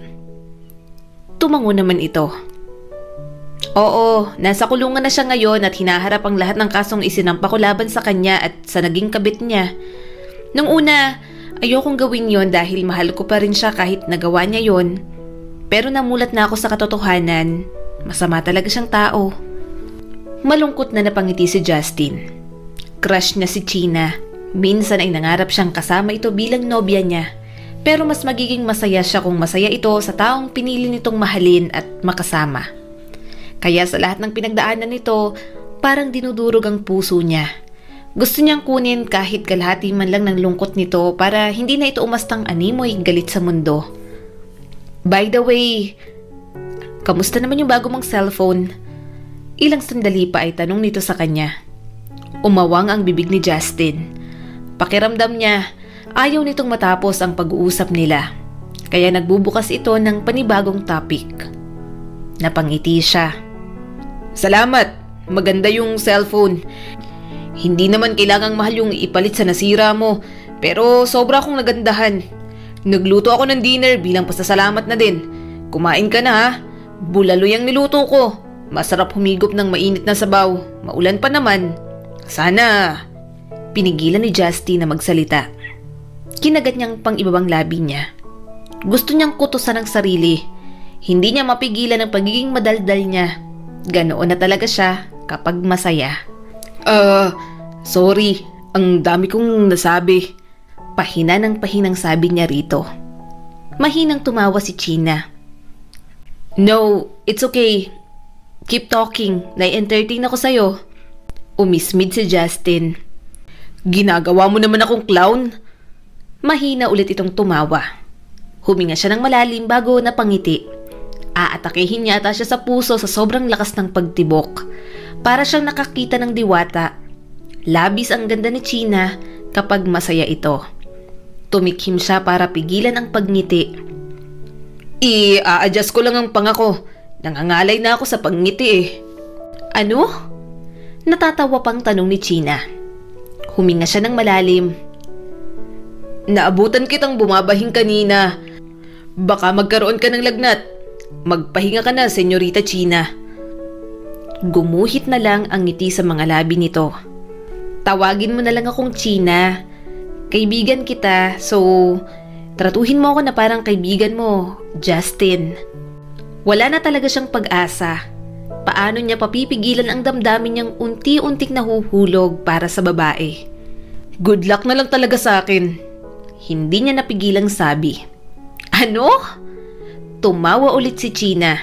Tumango naman ito. "Oo, nasa kulungan na siya ngayon at hinaharap ang lahat ng kasong isinampa ko laban sa kanya at sa naging kabit niya. Nung una, ayokong gawin yon dahil mahal ko pa rin siya kahit nagawa niya yon. Pero namulat na ako sa katotohanan. Masama talaga siyang tao." Malungkot na napangiti si Justin. Crush niya si China. Minsan ay nangarap siyang kasama ito bilang nobya niya. Pero mas magiging masaya siya kung masaya ito sa taong pinili nitong mahalin at makasama. Kaya sa lahat ng pinagdaanan nito, parang dinudurog ang puso niya. Gusto niyang kunin kahit kalahati man lang ng lungkot nito para hindi na ito umastang animoy galit sa mundo. By the way, kamusta naman yung bago mong cellphone? Ilang sandali pa ay tanong nito sa kanya. Umawang ang bibig ni Justin. Pakiramdam niya, ayaw nitong matapos ang pag-uusap nila. Kaya nagbubukas ito ng panibagong topic. Napangiti siya. Salamat, maganda yung cellphone. Hindi naman kailangang mahal yung ipalit sa nasira mo, pero sobra akong nagandahan. Nagluto ako ng dinner bilang pasasalamat na din. Kumain ka na ha. Bulalo yung niluto ko. Masarap humigop ng mainit na sabaw. Maulan pa naman. Sana. Pinigilan ni Justin na magsalita. Kinagat niyang pang-ibabang labi niya. Gusto niyang kutusan ang sarili. Hindi niya mapigilan ang pagiging madaldal niya. Ganoon na talaga siya kapag masaya. Sorry. Ang dami kong nasabi. Pahina ng pahinang sabi niya rito. Mahinang tumawa si China. No, it's okay. Keep talking. Nai-entertain ako sa'yo. Umismid si Justin. Ginagawa mo naman akong clown. Mahina ulit itong tumawa. Huminga siya ng malalim bago napangiti. Aatakihin yata siya sa puso sa sobrang lakas ng pagtibok. Para siyang nakakita ng diwata. Labis ang ganda ni China kapag masaya ito. Tumikhim siya para pigilan ang pagngiti. I-a-adjust ko lang ang pangako. Nangangalay na ako sa pangngiti eh. Ano? Natatawa pang tanong ni China. Huminga siya ng malalim. Naabutan kitang bumabahing kanina. Baka magkaroon ka ng lagnat. Magpahinga ka na, Senyorita China. Gumuhit na lang ang ngiti sa mga labi nito. Tawagin mo na lang akong China. Kaibigan kita, so tratuhin mo ako na parang kaibigan mo, Justin. Wala na talaga siyang pag-asa. Paano niya papipigilan ang damdamin niyang unti-unting nahuhulog para sa babae? Good luck na lang talaga sa akin. Hindi niya napigilang sabi. Ano? Tumawa ulit si China.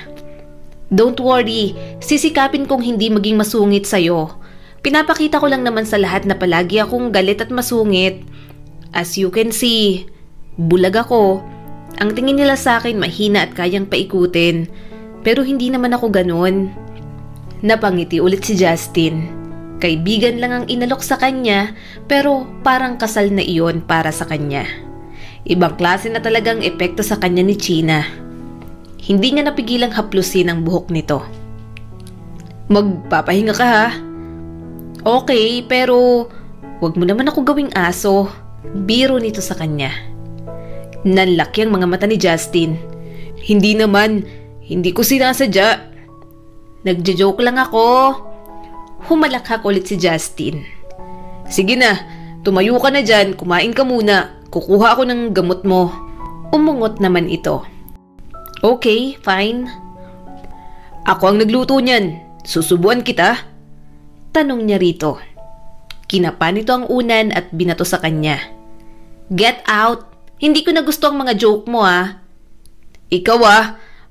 Don't worry, sisikapin kong hindi maging masungit sa'yo. Pinapakita ko lang naman sa lahat na palagi akong galit at masungit. As you can see, bulag ako. Ang tingin nila sa akin mahina at kayang paikutin. Pero hindi naman ako ganun. Napangiti ulit si Justin. Kaibigan lang ang inalok sa kanya, pero parang kasal na iyon para sa kanya. Ibang klase na talagang epekto sa kanya ni China. Hindi niya napigilang haplusin ang buhok nito. Magpapahinga ka ha? Okay, pero wag mo naman ako gawing aso. Biro nito sa kanya. Nanlaki ang mga mata ni Justin. Hindi naman, hindi ko sinasadya. Nagjo-joke lang ako. Humalakhak ulit si Justin. Sige na, tumayo ka na dyan, kumain ka muna. Kukuha ako ng gamot mo. Umungot naman ito. Okay, fine. Ako ang nagluto niyan. Susubuan kita? Tanong niya rito. Kinapa nito ang unan at binato sa kanya. Get out! Hindi ko na gusto ang mga joke mo ah. Ikaw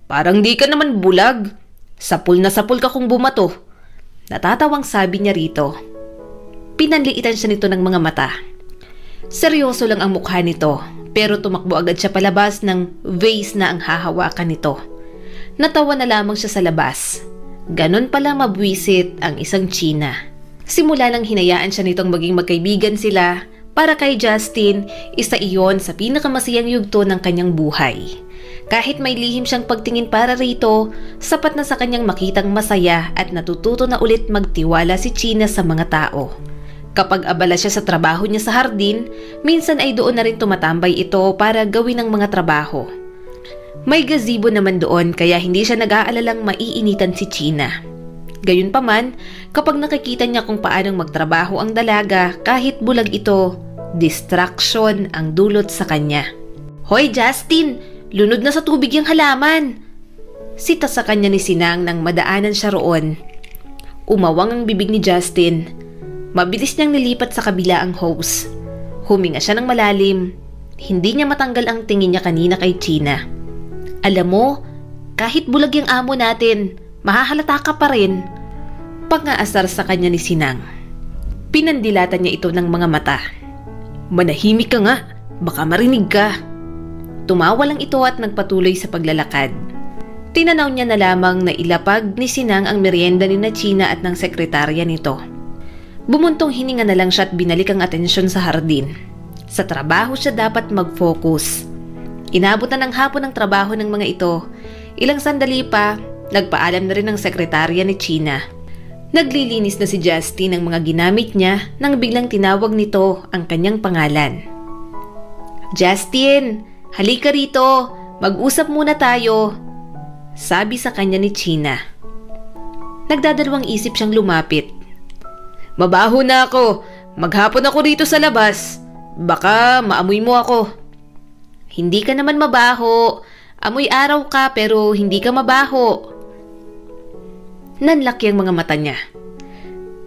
parang di ka naman bulag. Sapul na sapul ka kung bumato. Natatawang sabi niya rito. Pinanliitan siya nito ng mga mata. Seryoso lang ang mukha nito, pero tumakbo agad siya palabas ng vase na ang hahawakan nito. Natawa na lamang siya sa labas. Ganon pala mabwisit ang isang China. Simula nang hinayaan siya nitong maging magkaibigan sila, para kay Justin, isa iyon sa pinakamasayang yugto ng kanyang buhay. Kahit may lihim siyang pagtingin para rito, sapat na sa kanyang makitang masaya at natututo na ulit magtiwala si China sa mga tao. Kapag abala siya sa trabaho niya sa hardin, minsan ay doon na rin tumatambay ito para gawin ang mga trabaho. May gazebo naman doon kaya hindi siya nag-aalalang maiinitan si China. Gayunpaman, kapag nakikita niya kung paanong magtrabaho ang dalaga kahit bulag ito, distraction ang dulot sa kanya. Hoy Justin, lunod na sa tubig yung halaman! Sita sa kanya ni Sinang nang madaanan siya roon. Umawang ang bibig ni Justin. Mabilis niyang nilipat sa kabila ang hose. Huminga siya ng malalim. Hindi niya matanggal ang tingin niya kanina kay China. Alam mo, kahit bulag yung amo natin, mahahalata ka pa rin. Pang-aasar sa kanya ni Sinang. Pinandilatan niya ito ng mga mata. Manahimik ka nga, baka marinig ka. Tumawa lang ito at nagpatuloy sa paglalakad. Tinanaw niya na lamang na ilapag ni Sinang ang merienda ni na China at ng sekretarya nito. Bumuntong hininga na lang siya at binalik ang atensyon sa hardin. Sa trabaho siya dapat mag-focus. Inabot na ng hapon ang trabaho ng mga ito. Ilang sandali pa, nagpaalam na rin ang sekretarya ni China. Naglilinis na si Justin ng mga ginamit niya nang biglang tinawag nito ang kanyang pangalan. Justin, halika rito. Mag-usap muna tayo. Sabi sa kanya ni China. Nagdadalawang isip siyang lumapit. Mabaho na ako. Maghapon ako rito sa labas. Baka maamoy mo ako. Hindi ka naman mabaho. Amoy araw ka pero hindi ka mabaho. Nanlaki ang mga mata niya.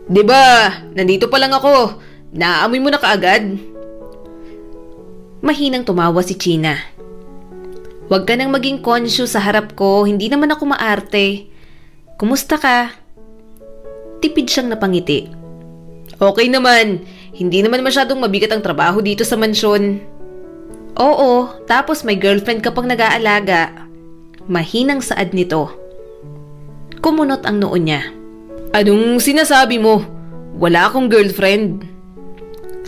Diba, nandito pa lang ako. Naaamoy mo na kaagad. Mahinang tumawa si China. Huwag ka nang maging conscious sa harap ko. Hindi naman ako maarte. Kumusta ka? Tipid siyang napangiti. Okay naman. Hindi naman masyadong mabigat ang trabaho dito sa mansyon. Oo, tapos may girlfriend ka pang nag-aalaga. Mahinang saad nito. Kumunot ang noo niya. Anong sinasabi mo? Wala akong girlfriend.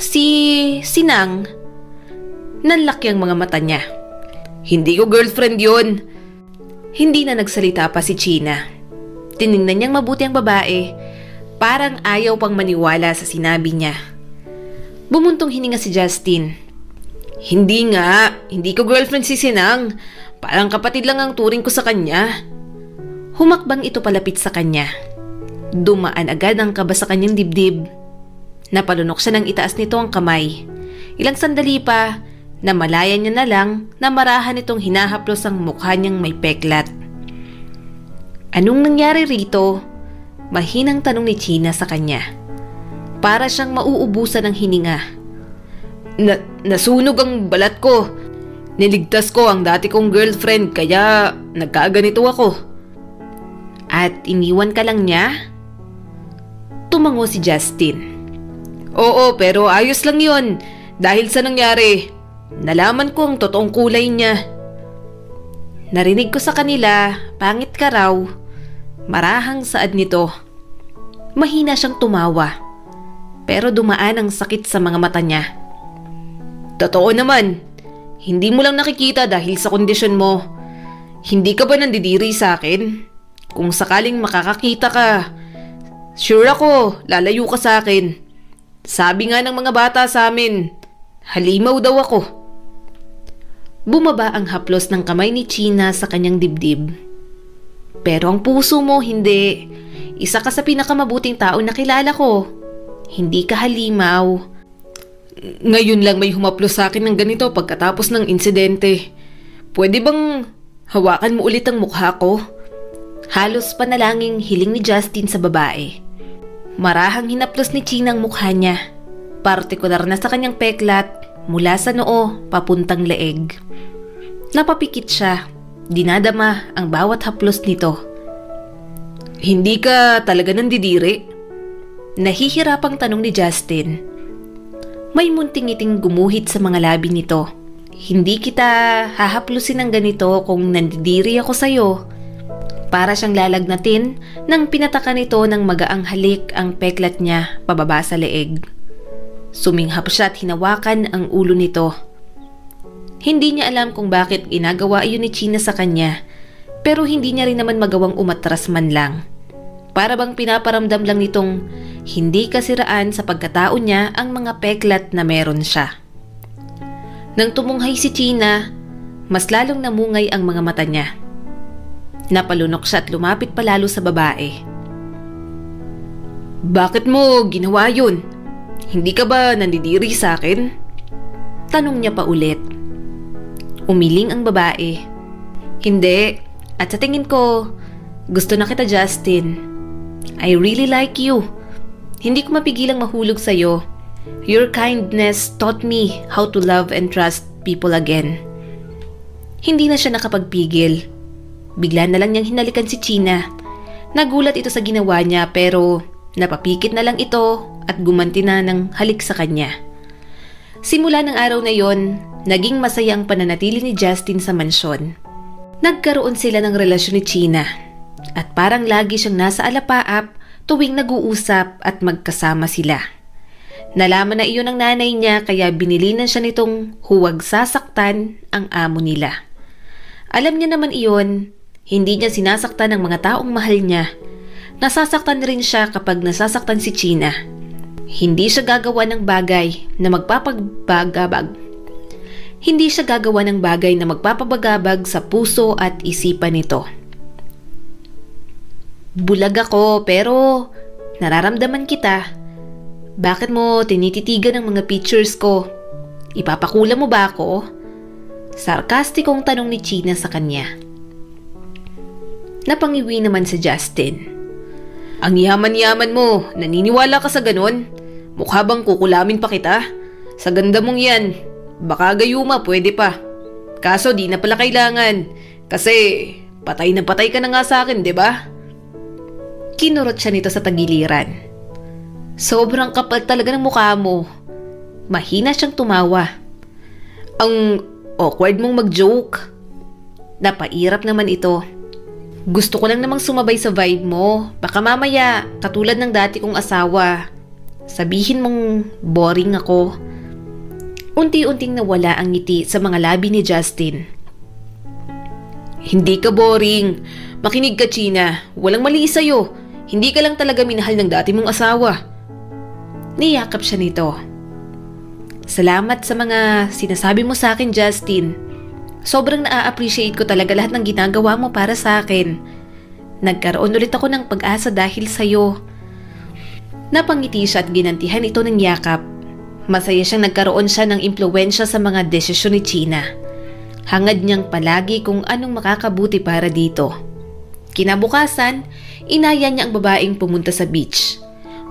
Si Sinang. Nanlaki ang mga mata niya. Hindi ko girlfriend yun. Hindi na nagsalita pa si China. Tiningnan niyang mabuti ang babae. Parang ayaw pang maniwala sa sinabi niya. Bumuntong hininga si Justin. Hindi nga, hindi ko girlfriend si Sinang. Parang kapatid lang ang turing ko sa kanya. Humakbang ito palapit sa kanya. Dumaan agad ang kaba sa kanyang dibdib. Napalunok siya nang itaas nito ang kamay. Ilang sandali pa, namalayan niya na lang na marahan itong hinahaplos ang mukha niyang may peklat. Anong nangyari rito? Mahinang tanong ni China sa kanya. Para siyang mauubusan ng hininga. Nasunog ang balat ko. Niligtas ko ang dati kong girlfriend kaya nagkaganito ako. At iniwan ka lang niya? Tumango si Justin. Oo, pero ayos lang yon. Dahil sa nangyari, nalaman ko ang totoong kulay niya. Narinig ko sa kanila, pangit ka raw. Marahang saad nito. Mahina siyang tumawa. Pero dumaan ang sakit sa mga mata niya. Totoo naman, hindi mo lang nakikita dahil sa kondisyon mo. Hindi ka ba nandidiri sa akin? Kung sakaling makakakita ka, sure ako, lalayo ka sa akin. Sabi nga ng mga bata sa amin, halimaw daw ako. Bumaba ang haplos ng kamay ni China sa kanyang dibdib. Pero ang puso mo, hindi. Isa ka sa pinakamabuting tao na kilala ko. Hindi ka halimaw. Ngayon lang may humaplos sa akin ng ganito pagkatapos ng insidente. Pwede bang hawakan mo ulit ang mukha ko? Halos panalangin hiling ni Justin sa babae. Marahang hinaplos ni China ang mukha niya. Partikular na sa kanyang peklat mula sa noo papuntang leeg. Napapikit siya. Dinadama ang bawat haplos nito. Hindi ka talaga nandidiri? Nahihirapang tanong ni Justin. May munting ngiting gumuhit sa mga labi nito. Hindi kita hahaplusin ng ganito kung nandidiri ako sa'yo. Para siyang lalagnatin nang pinataka nito ng magaang halik ang peklat niya pababa sa leeg. Suminghap siya at hinawakan ang ulo nito. Hindi niya alam kung bakit ginagawa iyon ni China sa kanya, pero hindi niya rin naman magawang umatras man lang. Para bang pinaparamdam lang nitong hindi kasiraan sa pagkatao niya ang mga peklat na meron siya. Nang tumunghay si China, mas lalong namungay ang mga mata niya. Napalunok siya at lumapit palalo sa babae. Bakit mo ginawa yun? Hindi ka ba nandidiri sa akin? Tanong niya pa ulit. Umiling ang babae. Hindi. At sa tingin ko, gusto na kita, Justin. I really like you. Hindi ko mapigilang mahulog sa'yo. Your kindness taught me how to love and trust people again. Hindi na siya nakapagpigil. Bigla na lang niyang hinalikan si China. Nagulat ito sa ginawa niya pero napapikit na lang ito at gumanti na ng halik sa kanya. Simula ng araw na yon, naging masaya ang pananatili ni Justin sa mansyon. Nagkaroon sila ng relasyon ni China at parang lagi siyang nasa alapaap tuwing nag-uusap at magkasama sila. Nalaman na iyon ng nanay niya kaya binilinan siya nitong huwag sasaktan ang amo nila. Alam niya naman iyon, hindi niya sinasaktan ang mga taong mahal niya. Nasasaktan rin siya kapag nasasaktan si China. Hindi siya gagawa ng bagay na magpapabagabag sa puso at isipan nito. Bulag ako pero nararamdaman kita. Bakit mo tinititigan ang mga pictures ko? Ipapakula mo ba ako? Sarkastikong tanong ni China sa kanya. Napangiwi naman si Justin. Ang yaman-yaman mo, naniniwala ka sa ganun? Mukha bang kukulamin pa kita? Sa ganda mong yan. Baka gayuma, pwede pa. Kaso di na pala kailangan. Kasi patay na patay ka na nga sa akin, di ba? Kinurot siya nito sa tagiliran. Sobrang kapal talaga ng mukha mo. Mahina siyang tumawa. Ang awkward mong mag-joke. Napairap naman ito. Gusto ko lang namang sumabay sa vibe mo. Baka mamaya, katulad ng dati kong asawa, sabihin mong boring ako. Unti-unting nawala ang ngiti sa mga labi ni Justin. Hindi ka boring. Makinig ka, China. Walang mali sa'yo. Hindi ka lang talaga minahal ng dati mong asawa. Niyakap siya nito. Salamat sa mga sinasabi mo sa akin, Justin. Sobrang na-appreciate ko talaga lahat ng ginagawa mo para sa akin. Nagkaroon ulit ako ng pag-asa dahil sa'yo. Napangiti siya at ginantihan ito ng yakap. Masaya siyang nagkaroon siya ng impluwensya sa mga desisyon ni China. Hangad niyang palagi kung anong makakabuti para dito. Kinabukasan, inaya niya ang babaeng pumunta sa beach.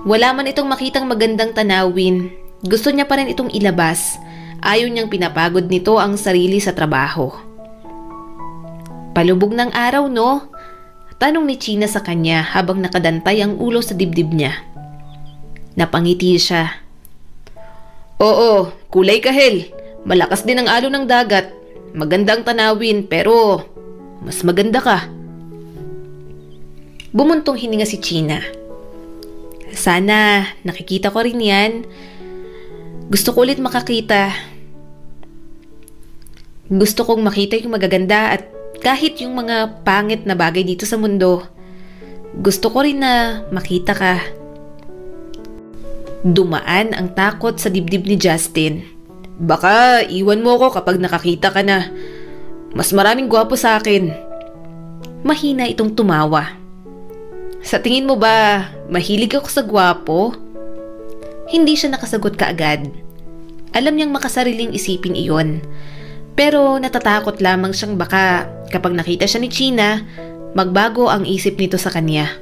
Wala man itong makitang magandang tanawin, gusto niya pa rin itong ilabas. Ayaw niyang pinapagod nito ang sarili sa trabaho. Palubog ng araw, no? Tanong ni China sa kanya habang nakadantay ang ulo sa dibdib niya. Napangiti siya. Oo, kulay kahel. Malakas din ang alon ng dagat. Magandang tanawin pero mas maganda ka. Bumuntong hininga si China. Sana nakikita ko rin yan. Gusto ko ulit makakita. Gusto kong makita yung magaganda at kahit yung mga pangit na bagay dito sa mundo. Gusto ko rin na makita ka. Dumaan ang takot sa dibdib ni Justin. Baka iwan mo ko kapag nakakita ka na. Mas maraming gwapo sa akin. Mahina itong tumawa. Sa tingin mo ba, mahilig ako sa gwapo? Hindi siya nakasagot kaagad. Alam niyang makasariling isipin iyon. Pero natatakot lamang siyang baka kapag nakita siya ni China, magbago ang isip nito sa kanya.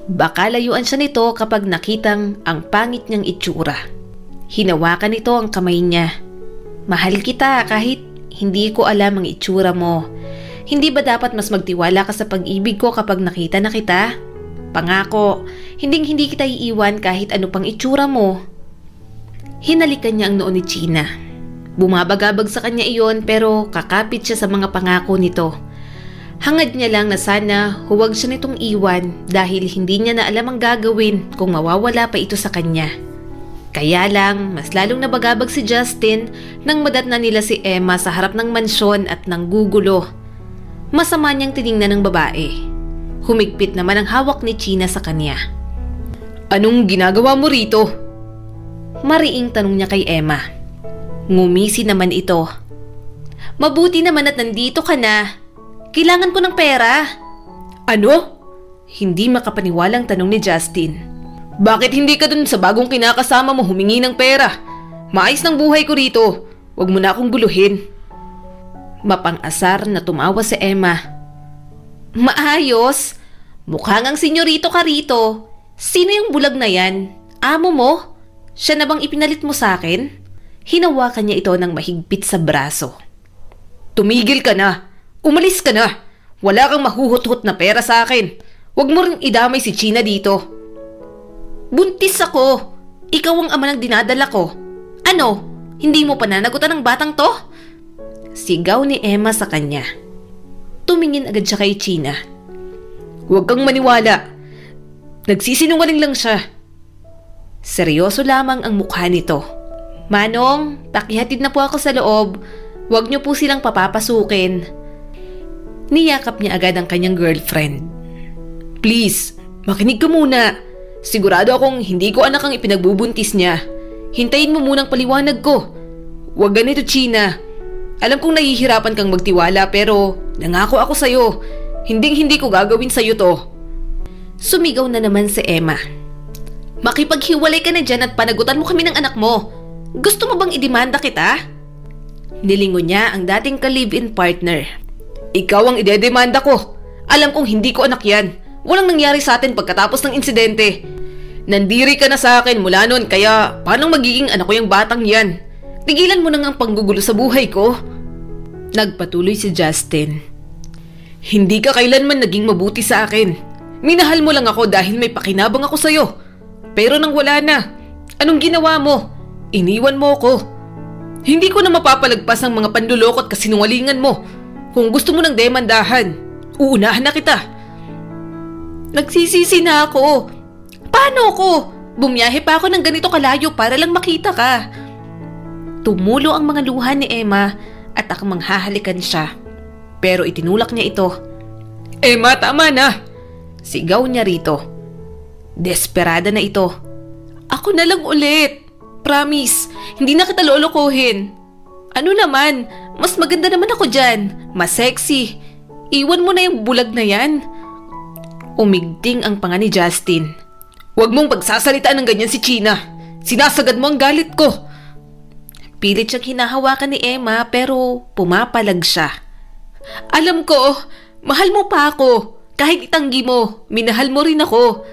Baka layuan siya nito kapag nakitang ang pangit niyang itsura. Hinawakan nito ang kamay niya. Mahal kita kahit hindi ko alam ang itsura mo. Hindi ba dapat mas magtiwala ka sa pag-ibig ko kapag nakita na kita? Pangako, hindi kita iiwan kahit ano pang itsura mo. Hinalikan niya ang noo ni China. Bumabagabag sa kanya iyon pero kakapit siya sa mga pangako nito. Hangad niya lang na sana huwag siya nitong iwan dahil hindi niya na alam ang gagawin kung mawawala pa ito sa kanya. Kaya lang, mas lalong nabagabag si Justin nang madatna nila si Emma sa harap ng mansyon at nanggugulo. Masama niyang tiningnan ng babae. Humigpit naman ang hawak ni China sa kanya. Anong ginagawa mo rito? Mariing tanong niya kay Emma. Ngumisi naman ito. Mabuti naman at nandito ka na. Kailangan ko ng pera. Ano? Hindi makapaniwalang tanong ni Justin. Bakit hindi ka dun sa bagong kinakasama mo humingi ng pera? Maayos ng buhay ko rito. Huwag mo na akong guluhin. Mapang-asar na tumawa si Emma. Maayos? Mukhang ang senyorito ka rito. Sino yung bulag na yan? Amo mo? Siya na bang ipinalit mo sa akin? Hinawakan niya ito ng mahigpit sa braso. Tumigil ka na! Umalis ka na! Wala kang mahuhut-hut na pera sa akin. Huwag mo ring idamay si China dito. Buntis ako! Ikaw ang ama ng dinadala ko. Ano? Hindi mo pananagutan ng batang to? Sigaw ni Emma sa kanya. Tumingin agad siya kay China. Huwag kang maniwala. Nagsisinungaling lang siya. Seryoso lamang ang mukha nito. Manong, pakihatid na po ako sa loob. Huwag niyo po silang papapasukin. Niyakap niya agad ang kanyang girlfriend. Please, makinig ka muna. Sigurado akong hindi ko anak ang ipinagbubuntis niya. Hintayin mo munang paliwanag ko. Huwag ganito, China. Alam kong nahihirapan kang magtiwala pero nangako ako sa'yo. Hindi ko gagawin sa'yo to. Sumigaw na naman si Emma. Makipaghiwalay ka na dyan at panagutan mo kami ng anak mo. Gusto mo bang idemanda kita? Nilingon niya ang dating ka-live-in partner. Ikaw ang idedemanda ko. Alam kong hindi ko anak yan. Walang nangyari sa atin pagkatapos ng insidente. Nandiri ka na sa akin mula noon kaya paano magiging anak ko yung batang yan? Tigilan mo na ang panggugulo sa buhay ko. Nagpatuloy si Justin. Hindi ka kailanman naging mabuti sa akin. Minahal mo lang ako dahil may pakinabang ako sa'yo. Pero nang wala na, anong ginawa mo? Iniwan mo ko. Hindi ko na mapapalagpas ang mga panluloko at kasinungalingan mo. Kung gusto mo ng demandahan, uunahan na kita. Nagsisisi na ako. Paano ko? Bumiyahe pa ako ng ganito kalayo para lang makita ka. Tumulo ang mga luha ni Emma at akmang hahalikan siya. Pero itinulak niya ito. Emma, tama na! Sigaw niya rito. Desperada na ito. Ako na lang ulit. Promise, hindi na kita lolokohin. Ano naman, mas maganda naman ako dyan. Mas sexy. Iwan mo na yung bulag na yan. Umigting ang panga ni Justin. Huwag mong pagsasalitaan ng ganyan si China. Sinasagad mo ang galit ko. Pilit siyang hinahawakan ni Emma pero pumapalag siya. Alam ko, mahal mo pa ako. Kahit itanggi mo, minahal mo rin ako.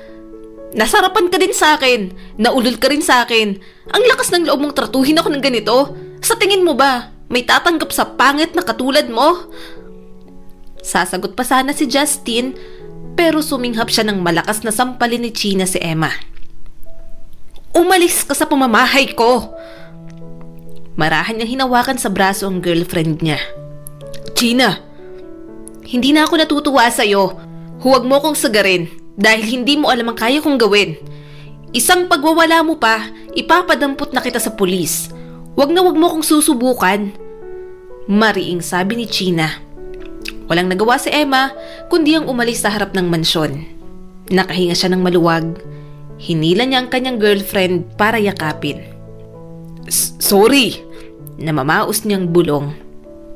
Nasarapan ka din sa akin. Naulol ka rin sa akin. Ang lakas ng loob mong tratuhin ako ng ganito. Sa tingin mo ba, may tatanggap sa pangit na katulad mo? Sasagot pa sana si Justin, pero suminghap siya ng malakas na sampalin ni China si Emma. Umalis ka sa pamamahay ko! Marahan niyang hinawakan sa braso ang girlfriend niya. China! Hindi na ako natutuwa sa'yo. Huwag mo kong sagarin dahil hindi mo alam ang kaya kong gawin. Isang pagwawala mo pa, ipapadampot na kita sa pulis. Huwag mo kong susubukan. Mariing sabi ni China. Walang nagawa si Emma kundi ang umalis sa harap ng mansyon. Nakahinga siya ng maluwag. Hinila niya ang kanyang girlfriend para yakapin. Sorry! Namamaos niyang bulong.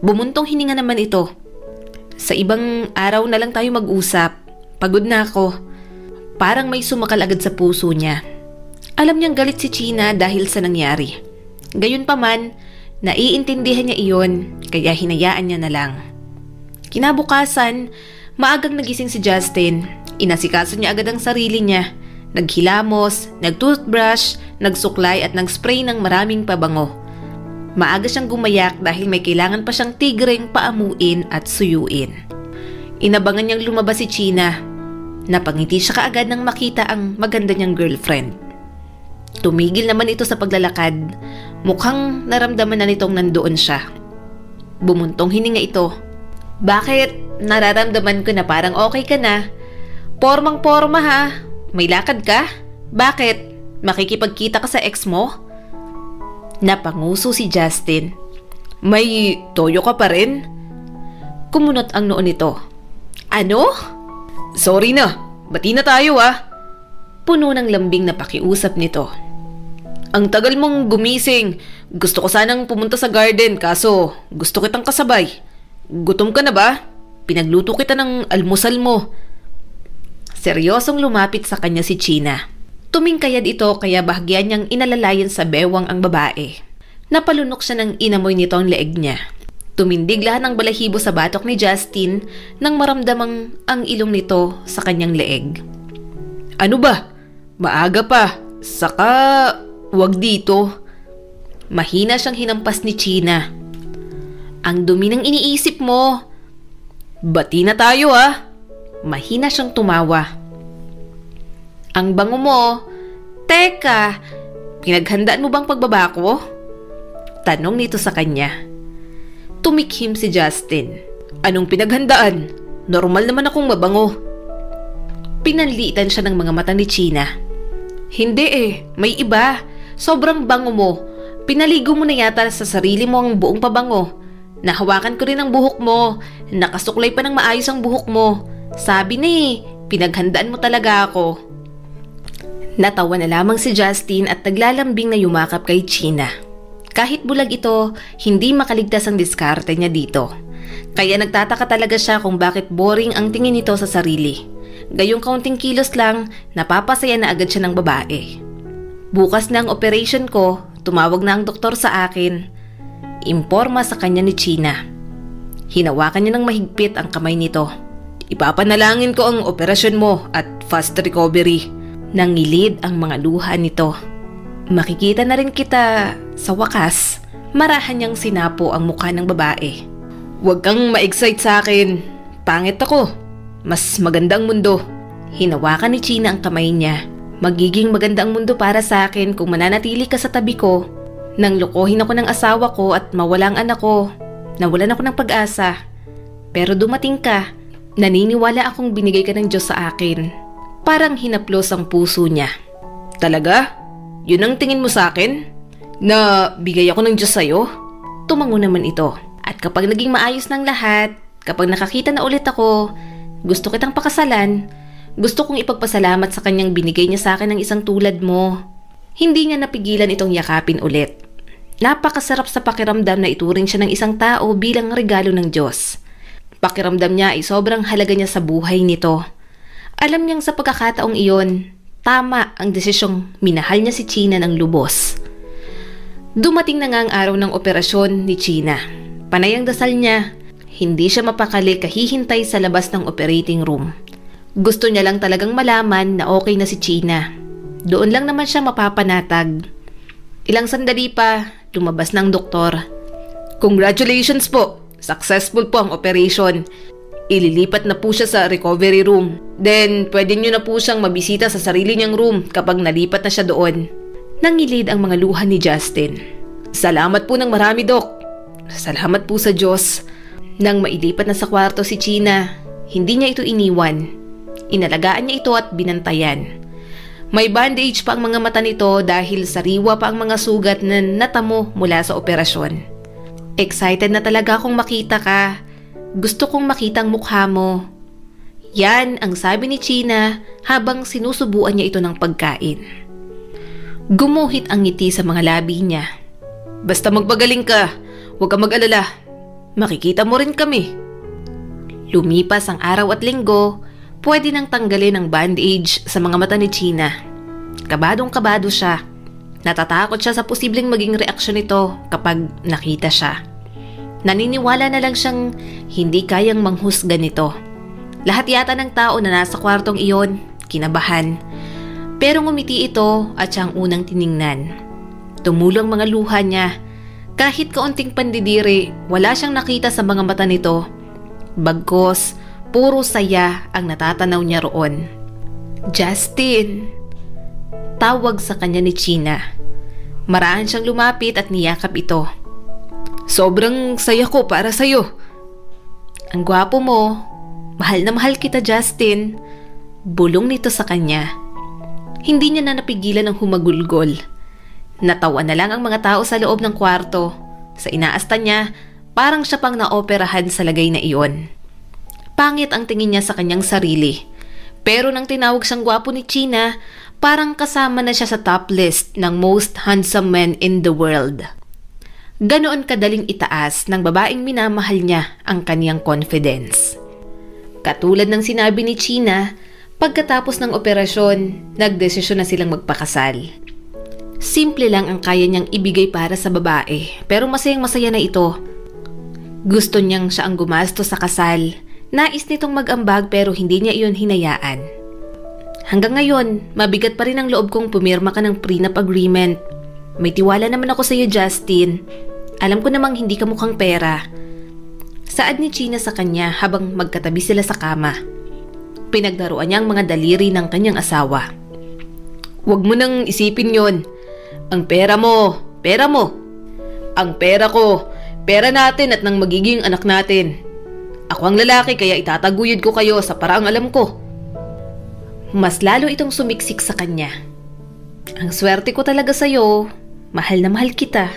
Bumuntong hininga naman ito. Sa ibang araw na lang tayo mag-usap. Pagod na ako. Parang may sumakal agad sa puso niya. Alam niyang galit si China dahil sa nangyari. Gayunpaman, naiintindihan niya iyon kaya hinayaan niya na lang. Kinabukasan, maagang nagising si Justin. Inasikaso niya agad ang sarili niya. Naghilamos, nagtoothbrush, nagsuklay at nagspray ng maraming pabango. Maaga siyang gumayak dahil may kailangan pa siyang tigreng paamuin at suyuin. Inabangan niyang lumabas si China. Napangiti siya kaagad nang makita ang maganda niyang girlfriend. Tumigil naman ito sa paglalakad. Mukhang naramdaman na nitong nandoon siya. Bumuntong hininga ito. Bakit? Nararamdaman ko na parang okay ka na. Pormang-porma ha. May lakad ka? Bakit? Makikipagkita ka sa ex mo? Napanguso si Justin. May toyo ka pa rin? Kumunot ang noo nito. Ano? Sorry na. Bati na tayo ah. Puno ng lambing na pakiusap nito. Ang tagal mong gumising. Gusto ko sanang pumunta sa garden kaso gusto kitang kasabay. Gutom ka na ba? Pinagluto kita ng almusal mo. Seryosong lumapit sa kanya si China. Tumingkayad ito kaya bahagyan niyang inalalayan sa bewang ang babae. Napalunok siya ng inamoy nito ang leeg niya. Tumindig lahat ng balahibo sa batok ni Justin nang maramdamang ang ilong nito sa kanyang leeg. Ano ba? Maaga pa. Saka wag dito. Mahina siyang hinampas ni China. Ang dumi ng iniisip mo. Bati na tayo ah. Mahina siyang tumawa. Ang bango mo. Teka, pinaghandaan mo bang pagbaba ko? Tanong nito sa kanya. Tumikhim si Justin. Anong pinaghandaan? Normal naman akong mabango. Pinanliitan siya ng mga mata ni China. Hindi may iba. Sobrang bango mo. Pinaligo mo na yata sa sarili mo ang buong pabango. Nahawakan ko rin ang buhok mo. Nakasuklay pa ng maayos ang buhok mo. Sabi na pinaghandaan mo talaga ako. Natawa na lamang si Justin at naglalambing na yumakap kay China. Kahit bulag ito, hindi makaligtas ang diskarte niya dito. Kaya nagtataka talaga siya kung bakit boring ang tingin nito sa sarili. Gayong kaunting kilos lang, napapasaya na agad siya ng babae. Bukas na ang operation ko, tumawag na ang doktor sa akin. Imporma sa kanya ni China. Hinawakan niya ng mahigpit ang kamay nito. Ipapanalangin ko ang operasyon mo at fast recovery. Nangilid ang mga luha nito. Makikita na rin kita sa wakas. Marahan niyang sinapo ang mukha ng babae. Huwag kang ma-excite sa akin. Pangit ako. Mas magandang mundo. Hinawakan ni China ang kamay niya. Magiging magandang mundo para sa akin kung mananatili ka sa tabi ko. Nang lokohin ako ng asawa ko at mawala ang anak ko, nawalan ako ng pag-asa. Pero dumating ka, naniniwala akong binigay ka ng Diyos sa akin. Parang hinaplos ang puso niya. Talaga? Yun ang tingin mo sa akin? Na bigay ako ng Diyos sa'yo? Tumango naman ito. At kapag naging maayos ng lahat, kapag nakakita na ulit ako, gusto kitang pakasalan. Gusto kong ipagpasalamat sa kanyang binigay niya sa akin ng isang tulad mo. Hindi niya napigilan itong yakapin ulit. Napakasarap sa pakiramdam na ituring siya ng isang tao bilang regalo ng Diyos. Pakiramdam niya ay sobrang halaga niya sa buhay nito. Alam niyang sa pagkakataong iyon, tama ang desisyong minahal niya si China ng lubos. Dumating na nga ang araw ng operasyon ni China. Panay ang dasal niya. Hindi siya mapakali kahihintay sa labas ng operating room. Gusto niya lang talagang malaman na okay na si China. Doon lang naman siya mapapanatag. Ilang sandali pa, lumabas na ang doktor. Congratulations po! Successful po ang operation. Ililipat na po siya sa recovery room. Then, pwede niyo na po siyang mabisita sa sarili niyang room kapag nalipat na siya doon. Nangilid ang mga luha ni Justin. Salamat po ng marami, Dok. Salamat po sa Diyos. Nang mailipat na sa kwarto si China, hindi niya ito iniwan. Inalagaan niya ito at binantayan. May bandage pa ang mga mata nito dahil sariwa pa ang mga sugat na natamo mula sa operasyon. Excited na talaga akong makita ka. Gusto kong makita ang mukha mo. Yan ang sabi ni China habang sinusubuan niya ito ng pagkain. Gumuhit ang ngiti sa mga labi niya. Basta magpagaling ka, huwag kang mag-alala. Makikita mo rin kami. Lumipas ang araw at linggo, pwede nang tanggalin ang bandage sa mga mata ni China. Kabadong-kabado siya. Natatakot siya sa posibleng maging reaksyon nito kapag nakita siya. Naniniwala na lang siyang hindi kayang manghusga nito. Lahat yata ng tao na nasa kwartong iyon, kinabahan. Pero ngumiti ito at siyang unang tiningnan. Tumulong mga luha niya. Kahit kaunting pandidiri, wala siyang nakita sa mga mata nito. Bagkos, puro saya ang natatanaw niya roon. Justin! Tawag sa kanya ni China. Marahan siyang lumapit at niyakap ito. Sobrang saya ko para sa'yo. Ang gwapo mo. Mahal na mahal kita, Justin. Bulong nito sa kanya. Hindi niya na napigilan ang humagulgol. Natawa na lang ang mga tao sa loob ng kwarto. Sa inaasta niya, parang siya pang naoperahan sa lagay na iyon. Pangit ang tingin niya sa kanyang sarili. Pero nang tinawag siyang gwapo ni China, parang kasama na siya sa top list ng most handsome men in the world. Ganoon kadaling itaas ng babaeng minamahal niya ang kaniyang confidence. Katulad ng sinabi ni China, pagkatapos ng operasyon, nagdesisyon na silang magpakasal. Simple lang ang kaya niyang ibigay para sa babae, pero masayang-masaya na ito. Gusto niyang siya ang gumasto sa kasal. Nais nitong mag-ambag pero hindi niya iyon hinayaan. Hanggang ngayon, mabigat pa rin ang loob kong pumirma ka ng prenup agreement. May tiwala naman ako sa'yo, Justin. Alam ko namang hindi ka mukhang pera. Saad ni Gina sa kanya habang magkatabi sila sa kama. Pinagdaruan niya ang mga daliri ng kanyang asawa. Huwag mo nang isipin yon. Ang pera mo, pera mo. Ang pera ko, pera natin at ng magiging anak natin. Ako ang lalaki kaya itataguyod ko kayo sa paraang alam ko. Mas lalo itong sumiksik sa kanya. Ang swerte ko talaga sa'yo. Mahal na mahal kita.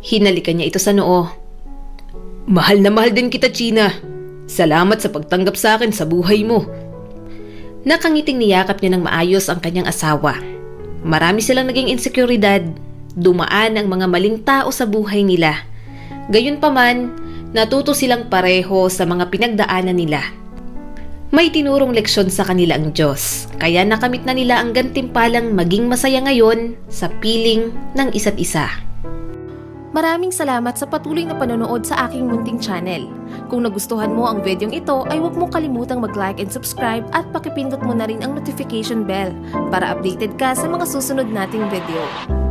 Hinalikan niya ito sa noo. Mahal na mahal din kita, Gina. Salamat sa pagtanggap sa akin sa buhay mo. Nakangiting niyakap niya ng maayos ang kanyang asawa. Marami silang naging inseguridad. Dumaan ang mga maling tao sa buhay nila. Gayunpaman, natuto silang pareho sa mga pinagdaanan nila. May tinurong leksyon sa kanila ang Diyos, kaya nakamit na nila ang gantimpalang maging masaya ngayon sa piling ng isa't isa. Maraming salamat sa patuloy na panonood sa aking munting channel. Kung nagustuhan mo ang videong ito ay huwag mo kalimutang mag-like and subscribe at pakipindot mo na rin ang notification bell para updated ka sa mga susunod nating video.